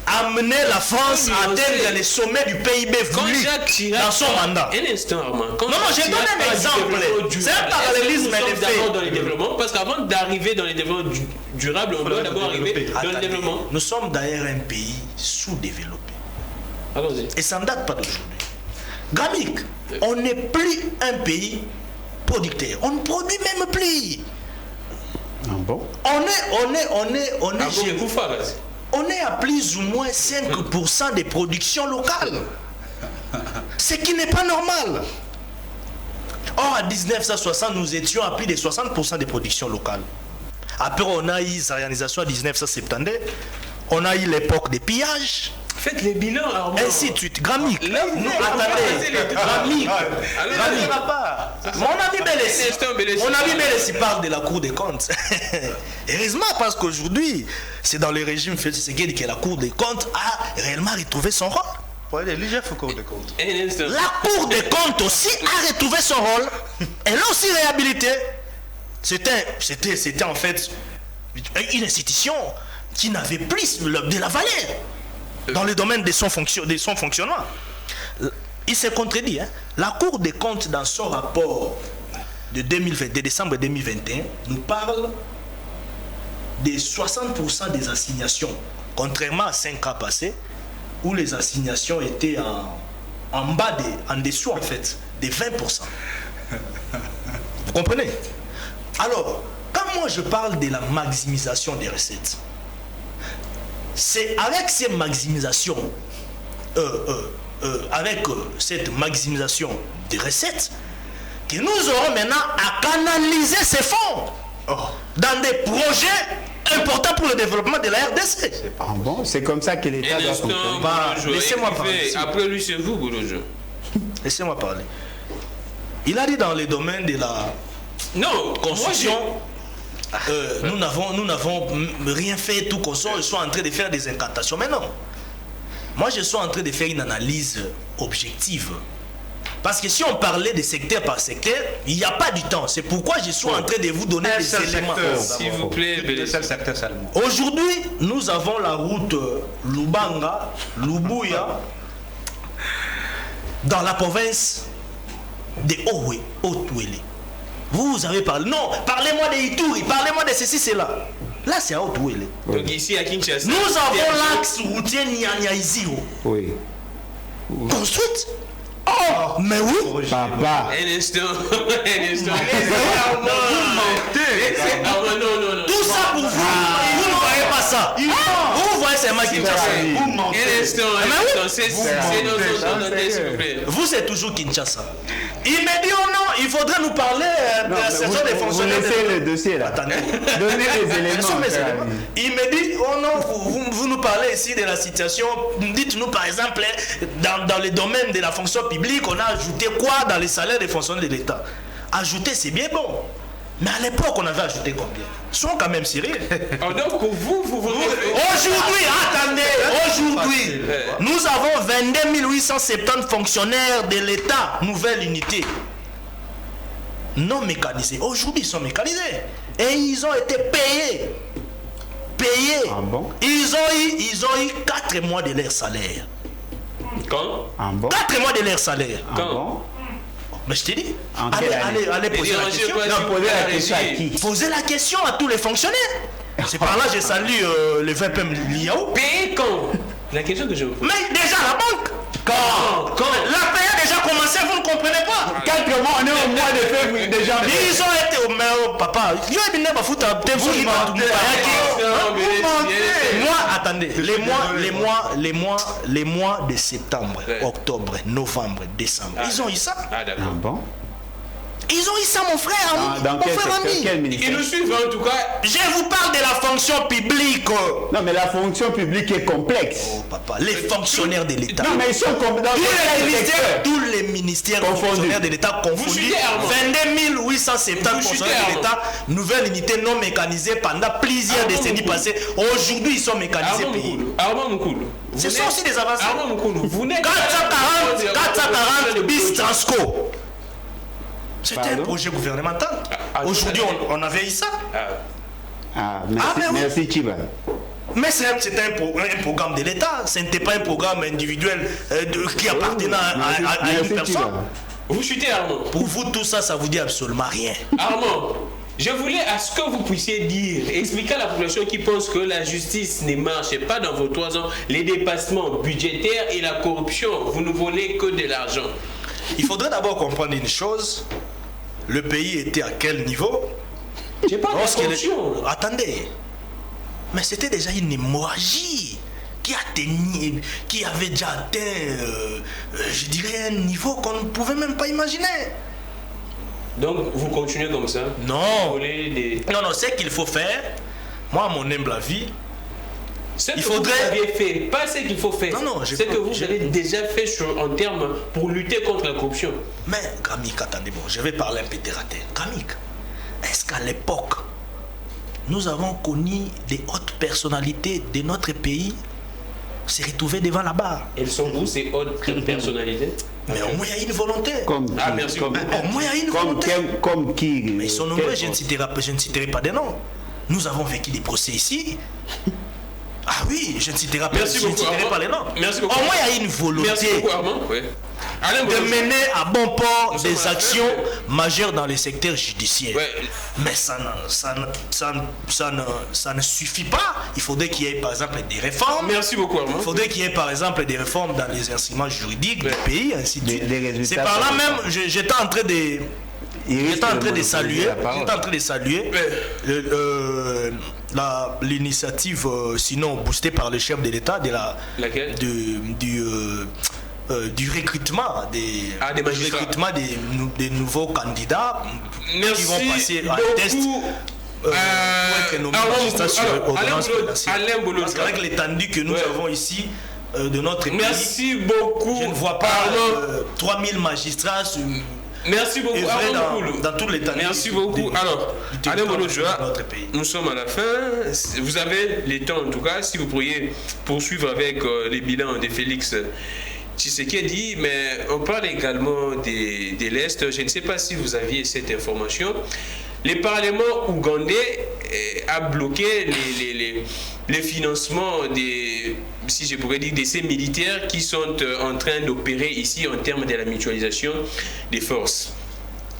amener la France à atteindre les sommets du PIB voulu dans son mandat. Un instant, Armand. Non, je donne un exemple. C'est un parallélisme dans les développements, parce qu'avant d'arriver dans les développements durables, on doit d'abord arriver dans le développement. Nous sommes d'ailleurs un pays sous-développé. Allons-y. Et ça ne date pas d'aujourd'hui. Grammic, on n'est plus un pays producteur. On ne produit même plus. Ah bon? On est à plus ou moins 5% des productions locales. Ce qui n'est pas normal. Or, en 1960, nous étions à plus de 60% des productions locales. Après, on a eu sa réalisation en 1970. On a eu l'époque des pillages. Faites les bilans, Armand. Ainsi de suite. Grammic. Attendez. Grammic. Mon ami Bélessi parle de la Cour des comptes. Heureusement, parce qu'aujourd'hui, c'est dans le régime Tshisekedi que la Cour des comptes a réellement retrouvé son rôle. La Cour des comptes. La Cour des comptes aussi a retrouvé son rôle. Elle a aussi réhabilité. C'était en fait une institution qui n'avait plus de la valeur dans le domaine de son fonctionnement. Il s'est contredit. La Cour des comptes, dans son rapport de décembre 2021, nous parle de 60% des assignations, contrairement à 5 ans passés, où les assignations étaient en dessous en fait, des 20%. Vous comprenez? Alors, quand moi je parle de la maximisation des recettes, c'est avec ces maximisations, cette maximisation des recettes, que nous aurons maintenant à canaliser ces fonds dans des projets importants pour le développement de la RDC. Ah bon? C'est comme ça que l'État doit fonctionner. Laissez-moi parler. Après lui, c'est vous, Goulojo. Laissez-moi parler. Il a dit dans les domaines de la construction, nous n'avons rien fait, tout qu'on soit en train de faire des incantations. Mais non. Moi, je suis en train de faire une analyse objective. Parce que si on parlait de secteur par secteur, il n'y a pas du temps. C'est pourquoi je suis en train de vous donner des éléments. S'il vous plaît, aujourd'hui, nous avons la route Lubanga, Lubuya, dans la province de Haut-Ouélé. Vous avez parlé. Non, parlez-moi de Ituri, parlez-moi de ceci, c'est là. Là, c'est à Haut-Ouélé. Donc ici à Kinshasa. Nous avons l'axe routier Nyanya-Iziro. Oui. Construite. Oh, mais oui. Papa. Un instant. Non. Tout ça pour vous. Vous ne voyez pas ça. Vous voyez, c'est moi qui Kinshasa. Un instant. Vous êtes toujours Kinshasa. Il m'a dit, oh non, il faudrait nous parler de la saison des fonctionnaires. Vous laissez le dossier là. Attendez. Donnez les éléments. Il me dit, oh non, vous nous parlez ici de la situation. Dites-nous par exemple, dans le domaine de la fonction publique, on a ajouté quoi dans les salaires des fonctionnaires de l'État? Ajouter, c'est bien bon. Mais à l'époque, on avait ajouté combien? Soyons quand même sérieux. Oh, donc vous Aujourd'hui, attendez, nous avons 22 870 fonctionnaires de l'État, nouvelle unité. Non mécanisés. Aujourd'hui, ils sont mécanisés. Et ils ont été payés. Ah bon? Ils ont eu 4 mois de leur salaire. Quand? Ah bon? 4 mois de leur salaire. Ah bon? Mais je t'ai dit, allez poser la question. Poser la question à qui? Posez la question à tous les fonctionnaires. C'est par là que je salue le VPM Liao. Payer quand? La question que je vous pose. Mais déjà la banque. Quand la paye a déjà commencé, vous ne comprenez pas. 4 mois, on est au mois de février déjà. Ils ont été au maire, papa. Moi, attendez, les mois de septembre, octobre, novembre, décembre, ils ont eu ça. Ah d'accord. Ah bon? Ils ont eu ça, mon frère. Dans Mon quel frère secteur, ami. quel Ils ministère? nous suivent en tout cas. Je vous parle de la fonction publique. Non, mais la fonction publique est complexe. Oh, papa, les fonctionnaires de l'État. Non, mais ils sont dans Tous les ministères Confondus. fonctionnaires de l'État confondus. chutez, Armand. 22 870 Vous chutez, fonctionnaires de l'État, nouvelle unité non mécanisée pendant plusieurs Armand décennies Moukoulou. passées. Aujourd'hui, ils sont mécanisés. Armand Moukoulou. Ce sont aussi des avancées. Armand Moukoulou, vous n'êtes 440 bis Transco. C'était un Pardon? projet gouvernemental. Aujourd'hui, on avait eu ça. Ah, merci, Ah, mais oui. merci Chiba. Mais c'était un programme de l'État. Ce n'était pas un programme individuel qui appartenait à une personne. Vous chutez, Armand. Pour vous, tout ça, ça vous dit absolument rien. Armand, je voulais à ce que vous puissiez dire, expliquer à la population qui pense que la justice ne marche pas dans vos 3 ans, les dépassements budgétaires et la corruption. Vous ne volez que de l'argent. Il faudrait d'abord comprendre une chose. Le pays était à quel niveau? J'ai pas de Lorsqu'il corruption. Attendez. Mais c'était déjà une hémorragie qui avait déjà atteint, je dirais, un niveau qu'on ne pouvait même pas imaginer. Donc vous continuez comme ça? Non. Vous volez des... Non, ce qu'il faut faire, moi, à mon humble avis, Ce que il faudrait... vous aviez fait, pas ce qu'il faut faire. Non, ce que vous avez déjà fait en termes pour lutter contre la corruption. Mais, Gamik, attendez, bon, je vais parler un peu terre à terre. Gamik, est-ce qu'à l'époque, nous avons connu des hautes personnalités de notre pays se retrouver devant la barre? Elles sont où ces hautes personnalités? Mais au moins, il y a une volonté. Merci beaucoup. Au moins, il y a une volonté. Comme qui? Mais ils sont nombreux, je ne citerai pas des noms. Nous avons vécu des procès ici. Ah oui, je ne citerai pas les noms. Merci beaucoup. Au moins, il y a une volonté. Merci beaucoup, Armand. Oui. De mener à bon port des actions majeures dans le secteur judiciaire. Ouais. Mais ça ne suffit pas. Il faudrait qu'il y ait par exemple des réformes. Merci beaucoup, Armand. Il faudrait qu'il y ait par exemple des réformes dans les instruments juridiques du pays, ainsi de suite. C'est par là même, j'étais en train de saluer l'initiative, sinon boostée par le chef de l'État du recrutement des nouveaux candidats qui vont passer un test pour être nommés magistrats sur ordonnance pénale. Parce qu'avec l'étendue que nous avons ici de notre pays, merci beaucoup. Je ne vois pas 3000 magistrats. Merci beaucoup, dans tout l'état. Merci beaucoup. Alors, Alain Bolojua, nous sommes à la fin. Vous avez le temps, en tout cas, si vous pourriez poursuivre avec les bilans de Félix Tshisekedi, mais on parle également de l'Est. Je ne sais pas si vous aviez cette information. Le Parlement ougandais a bloqué les financements si je pourrais dire, de ces militaires qui sont en train d'opérer ici en termes de la mutualisation des forces.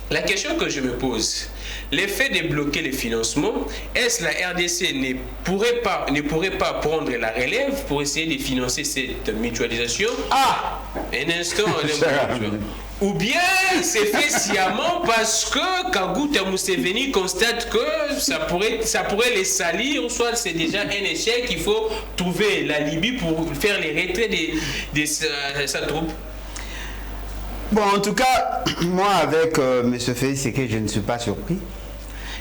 La question que je me pose, l'effet de bloquer les financements, est-ce la RDC ne pourrait pas prendre la relève pour essayer de financer cette mutualisation? Un instant, ou bien c'est fait sciemment parce que Kaguta Museveni constate que ça pourrait les salir, soit c'est déjà un échec, il faut trouver la Libye pour faire les retraits de sa troupe. Bon, en tout cas, moi avec M. Félix Tshisekedi, je ne suis pas surpris,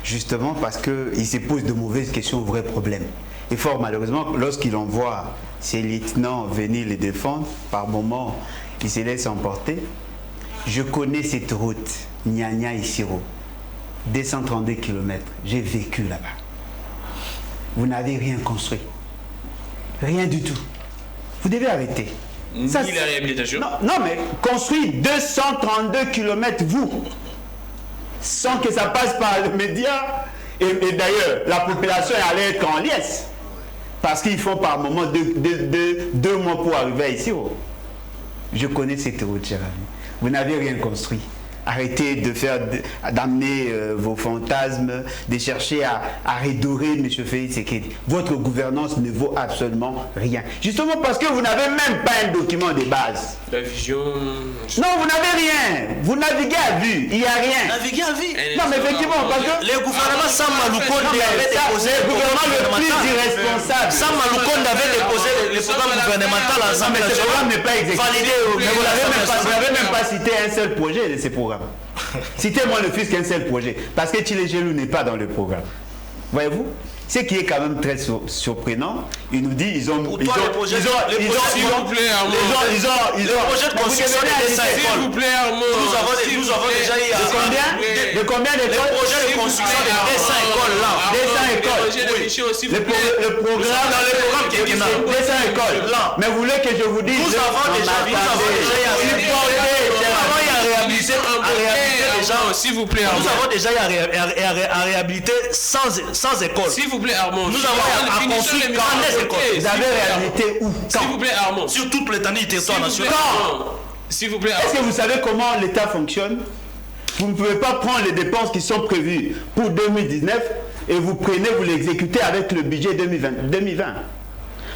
justement parce qu'il se pose de mauvaises questions aux vrais problèmes. Et fort malheureusement, lorsqu'il envoie ses lieutenants venir les défendre, par moments, il se laisse emporter. Je connais cette route, Nyanya-Isiro, 232 km. J'ai vécu là-bas. Vous n'avez rien construit. Rien du tout. Vous devez arrêter. Ni la réhabilitation. Non, mais construire 232 km, vous, sans que ça passe par les médias. Et d'ailleurs, la population allait être en liesse. Parce qu'ils font par moment 2 mois pour arriver ici. Je connais cette route, cher ami. Vous n'avez rien construit. Arrêtez d'amener vos fantasmes, de chercher à redorer M. Félix Tshisekedi. Votre gouvernance ne vaut absolument rien. Justement parce que vous n'avez même pas un document de base. La vision... Non, vous n'avez rien. Vous naviguez à vue. Il n'y a rien. Naviguer à vue. Non, mais effectivement, parce que... Le gouvernement Sama Lukonde avait déposé le gouvernement le plus irresponsable. Sama Lukonde avait déposé le programme gouvernemental ensemble. Mais ce programme n'est pas exécuté. Validé. Mais vous n'avez même pas cité un seul projet de ces programmes. programme. Citez-moi ne fût-ce qu'un seul projet. Parce que Tchilégelou n'est pas dans le programme. Voyez-vous? Ce qui est quand même très surprenant, il nous dit ils ont Pour toi, les projets de construction des dessins écoles. S'il vous plaît, Armand. Nous avons déjà eu de combien d'écoles? Les projets de construction des dessins écoles là. Dessins écoles. Le programme dans le programme qui est dessins écoles. Mais vous voulez que je vous dise? Nous avons déjà s'il vous plaît, Armand. Nous avons déjà à réhabiliter sans école. S'il vous plaît, Armand. Nous avons à construire 40 écoles. Vous avez réhabilité où? S'il vous plaît, Armand. Sur toute l'étendue du territoire national. S'il vous plaît, Armand. Est-ce que vous savez comment l'État fonctionne? Vous ne pouvez pas prendre les dépenses qui sont prévues pour 2019 et vous l'exécutez avec le budget 2020.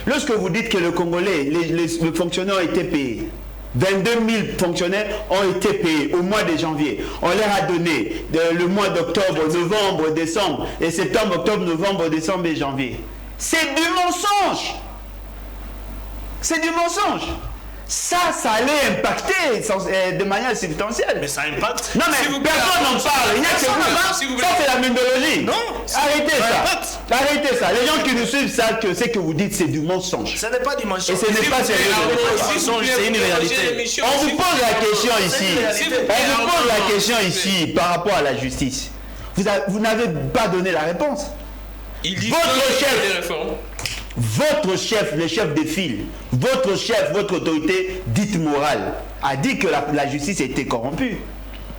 Lorsque vous dites que le Congolais, les fonctionnaires ont été payés, 22 000 fonctionnaires ont été payés au mois de janvier. On leur a donné le mois d'octobre, novembre, décembre, et septembre, octobre, novembre, décembre et janvier. C'est du mensonge. C'est du mensonge. Ça allait impacter de manière substantielle. Mais ça impacte. Non mais personne n'en parle. Il n'y a que vous. Ça c'est la mythologie. Non. Arrêtez ça. Arrêtez ça. Les gens qui nous suivent savent que ce que vous dites c'est du mensonge. Ce n'est pas du mensonge. Et ce n'est pas sérieux. C'est une réalité. On vous pose la question ici. On vous pose la question ici par rapport à la justice. Vous n'avez pas donné la réponse. Votre chef, le chef de file, votre chef, votre autorité dite morale, a dit que la justice était corrompue.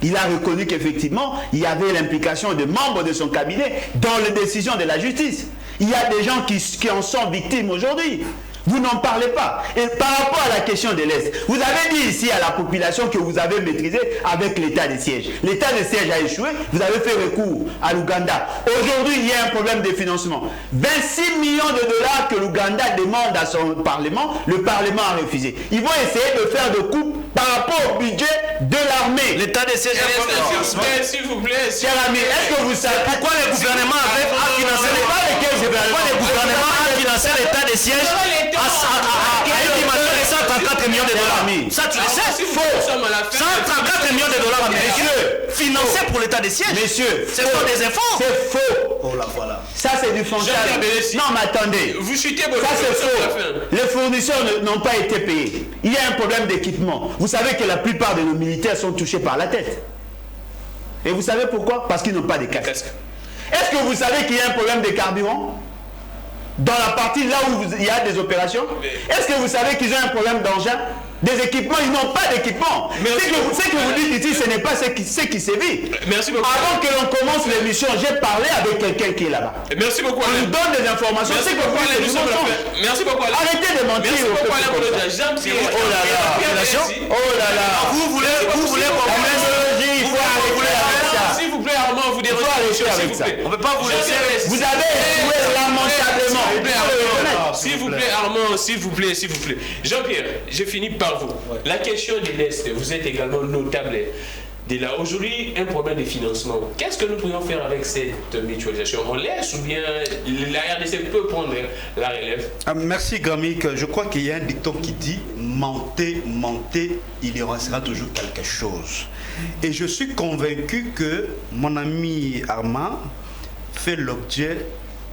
Il a reconnu qu'effectivement, il y avait l'implication de membres de son cabinet dans les décisions de la justice. Il y a des gens qui en sont victimes aujourd'hui. Vous n'en parlez pas. Et par rapport à la question de l'Est, vous avez dit ici à la population que vous avez maîtrisé avec l'état de siège. L'état de siège a échoué, vous avez fait recours à l'Ouganda. Aujourd'hui, il y a un problème de financement. 26 millions de dollars que l'Ouganda demande à son Parlement, le Parlement a refusé. Ils vont essayer de faire des coupes par rapport au budget de l'armée. L'état de siège est un financement. S'il vous plaît, cher ami, est-ce que vous savez pourquoi le gouvernement a financé l'état de siège à une dimension de 134 millions de dollars? Ça, tu le sais, c'est faux. 134 millions de dollars américains financés pour l'état de siège. Messieurs, c'est faux des efforts. C'est faux. Oh là, voilà. Ça, c'est du fantasme. Non, mais attendez. Vous chutez, ça, c'est faux. Les fournisseurs n'ont pas été payés. Il y a un problème d'équipement. Vous savez que la plupart de nos militaires sont touchés par la tête. Et vous savez pourquoi? Parce qu'ils n'ont pas de casque. Est-ce que vous savez qu'il y a un problème de carburant dans la partie là où il y a des opérations? Est-ce que vous savez qu'ils ont un problème d'engin? Des équipements, ils n'ont pas d'équipement. Ce que vous dites ici, ce n'est pas ce qui sévit. Merci beaucoup. Avant que l'on commence l'émission, j'ai parlé avec quelqu'un qui est là-bas. Merci beaucoup. On nous donne des informations. Merci beaucoup. Merci beaucoup. Arrêtez de mentir. Merci beaucoup. Jean-Pierre. Oh là là. Oh là là. Vous voulez il faut arrêter avec ça. S'il vous plaît, Armand, vous dérangez avec ça. On ne peut pas vous laisser. Vous avez échoué lamentablement. S'il vous plaît, Armand, s'il vous plaît. Jean-Pierre, j'ai fini par vous. La question de l'Est, vous êtes également notable. De là, aujourd'hui, un problème de financement. Qu'est-ce que nous pourrions faire avec cette mutualisation? On laisse ou bien la RDC peut prendre la relève? Merci Gramik. Je crois qu'il y a un dicton qui dit mentez, il y restera toujours quelque chose. Et je suis convaincu que mon ami Armand fait l'objet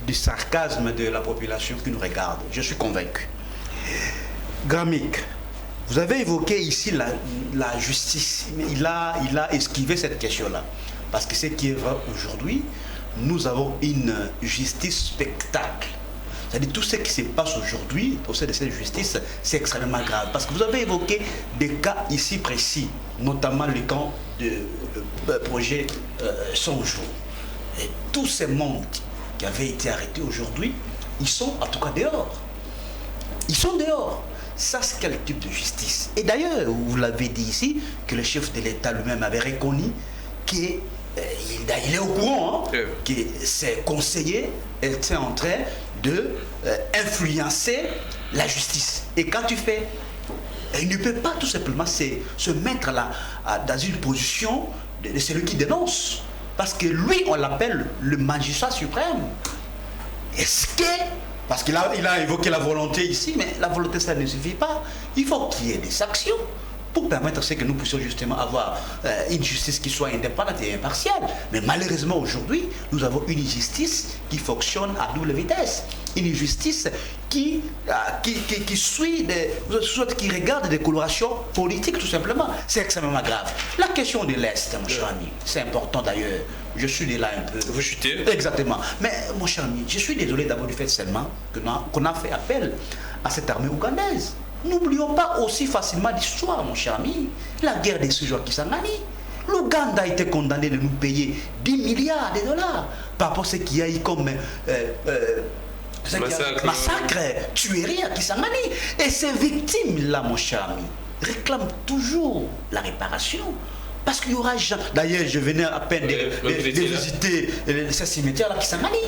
du sarcasme de la population qui nous regarde. Je suis convaincu. Gramik, vous avez évoqué ici la justice. Il a esquivé cette question-là. Parce que ce qui est vrai aujourd'hui, nous avons une justice spectacle. C'est-à-dire tout ce qui se passe aujourd'hui au sein de cette justice, c'est extrêmement grave. Parce que vous avez évoqué des cas ici précis, notamment le cas de projet 100 jours. Et tous ces mondes qui avaient été arrêtés aujourd'hui, ils sont en tout cas dehors. Ils sont dehors. Ça, c'est quel type de justice? Et d'ailleurs, vous l'avez dit ici, que le chef de l'État lui-même avait reconnu qu'il est au courant, hein, que ses conseillers étaient en train de influencer la justice. Et quand tu fais, il ne peut pas tout simplement se mettre là, dans une position de celui qui dénonce. Parce que lui, on l'appelle le magistrat suprême. Est-ce que... Parce qu'il a évoqué la volonté ici, mais la volonté, ça ne suffit pas. Il faut qu'il y ait des sanctions. pour permettre à ce que nous puissions justement avoir une justice qui soit indépendante et impartiale. Mais malheureusement aujourd'hui, nous avons une justice qui fonctionne à double vitesse. Une justice qui suit, qui regarde des colorations politiques tout simplement. C'est extrêmement grave. La question de l'Est, mon cher ami, c'est important d'ailleurs. Je suis de là un peu. Vous chutez. Exactement. Mais mon cher ami, je suis désolé d'abord du fait seulement qu'on a fait appel à cette armée ougandaise. N'oublions pas aussi facilement l'histoire, mon cher ami. La guerre des sujets à Kisangani. L'Ouganda a été condamné de nous payer 10 milliards de dollars par rapport à ce qu'il y a eu comme massacre, tuerie à Kisangani. Et ces victimes-là, mon cher ami, réclament toujours la réparation. Parce qu'il y aura... D'ailleurs, je venais à peine de visiter ce cimetière-là à Kisangani.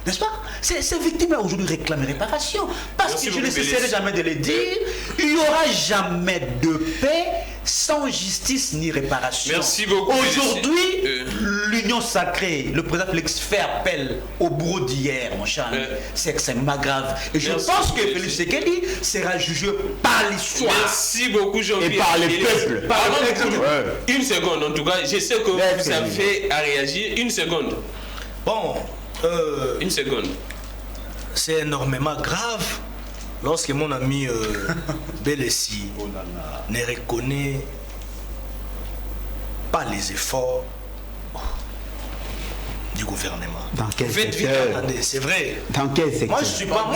N'est-ce pas? Ces victimes-là aujourd'hui réclament réparation. Parce que je ne cesserai jamais de le dire, il n'y aura jamais de paix sans justice ni réparation. Merci beaucoup. Aujourd'hui, l'Union sacrée, le président Félix fait appel au bourreau d'hier, mon cher ami. C'est extrêmement grave. Et je pense que Félix Tshisekedi sera jugé par l'histoire. Merci beaucoup, Jean-Pierre. Et par les peuples. Une seconde, en tout cas, je sais que vous avez à réagir. Une seconde. Bon. Une seconde. C'est énormément grave lorsque mon ami Belessi ne reconnaît pas les efforts du gouvernement. Dans quel secteur? C'est vrai. Dans quel secteur? Moi je suis pas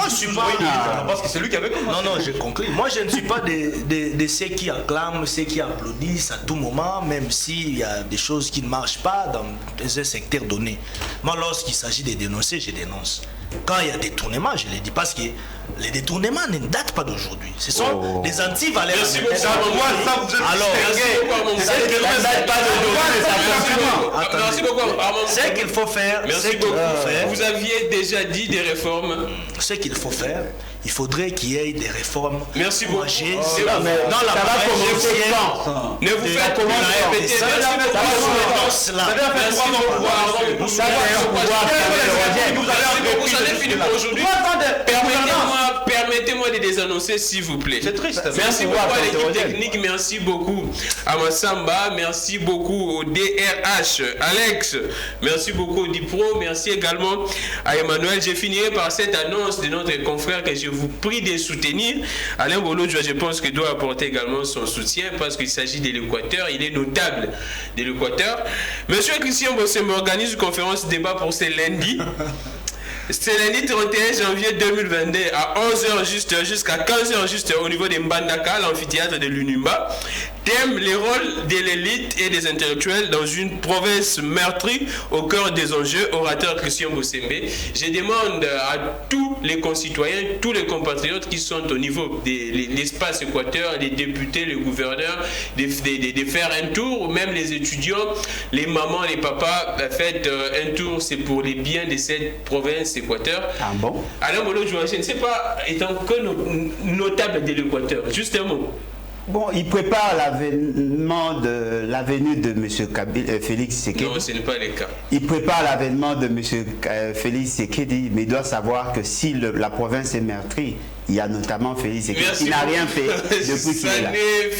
parce que c'est lui qui avait commencé. Non, je conclue. Moi je ne suis pas de ceux qui acclament, ceux qui applaudissent à tout moment, même s'il y a des choses qui ne marchent pas dans un secteur donné. Moi, lorsqu'il s'agit de dénoncer, je dénonce. Quand il y a des détournements, je le dis parce que les détournements ne datent pas d'aujourd'hui. Ce sont des anti-valeurs. Merci beaucoup. Merci beaucoup. Ce qu'il faut faire, vous aviez déjà dit des réformes. Ce qu'il faut faire, il faudrait qu'il y ait des réformes. Merci beaucoup. Dans la ne vous faites pas répéter. Vous allez finir pour aujourd'hui. Permettez-moi de désannoncer, s'il vous plaît. C'est triste. Merci beaucoup à l'équipe technique. Merci beaucoup à Massamba. Merci beaucoup au DRH, Alex. Merci beaucoup au Dipro. Merci également à Emmanuel. Je finirai par cette annonce de notre confrère que je vous prie de soutenir. Alain Bolodjoa, je pense qu'il doit apporter également son soutien parce qu'il s'agit de l'Équateur. Il est notable de l'Équateur. Monsieur Christian Bossembe organise une conférence débat pour ce lundi. C'est lundi 31 janvier 2022 à 11h juste jusqu'à 15h juste au niveau de Mbandaka, l'amphithéâtre de l'Unimba. Thème: les rôles de l'élite et des intellectuels dans une province meurtrie au cœur des enjeux. Orateur Christian Bossembe. Je demande à tous les concitoyens, tous les compatriotes qui sont au niveau de l'espace Équateur, les députés, les gouverneurs, de faire un tour, même les étudiants, les mamans, les papas, faites un tour, c'est pour les biens de cette province Équateur. Ah bon? Alain Bolodjoa, je ne sais pas, étant que notable de l'Équateur, juste un mot. Bon, il prépare l'avènement de l'avenue de M. Félix Tshisekedi. Non, ce n'est pas le cas. Il prépare l'avènement de M. Félix Tshisekedi, mais il doit savoir que si la province est meurtrie, il y a notamment Félix Tshisekedi qui n'a rien fait depuis qu'il est là.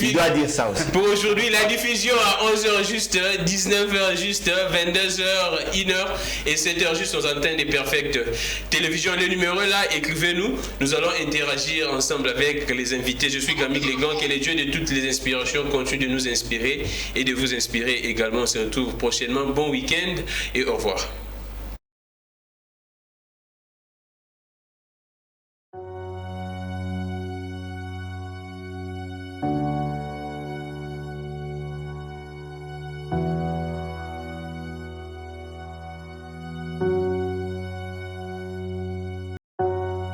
Il doit dire ça aussi. Pour aujourd'hui, la diffusion à 11h juste, 19h juste, 22h, 1h et 7h juste aux antennes des Perfect Télévision. Le numéro est là, écrivez-nous. Nous allons interagir ensemble avec les invités. Je suis Gamik Legan, que les dieux de toutes les inspirations continuent de nous inspirer et de vous inspirer également. On se retrouve prochainement. Bon week-end et au revoir.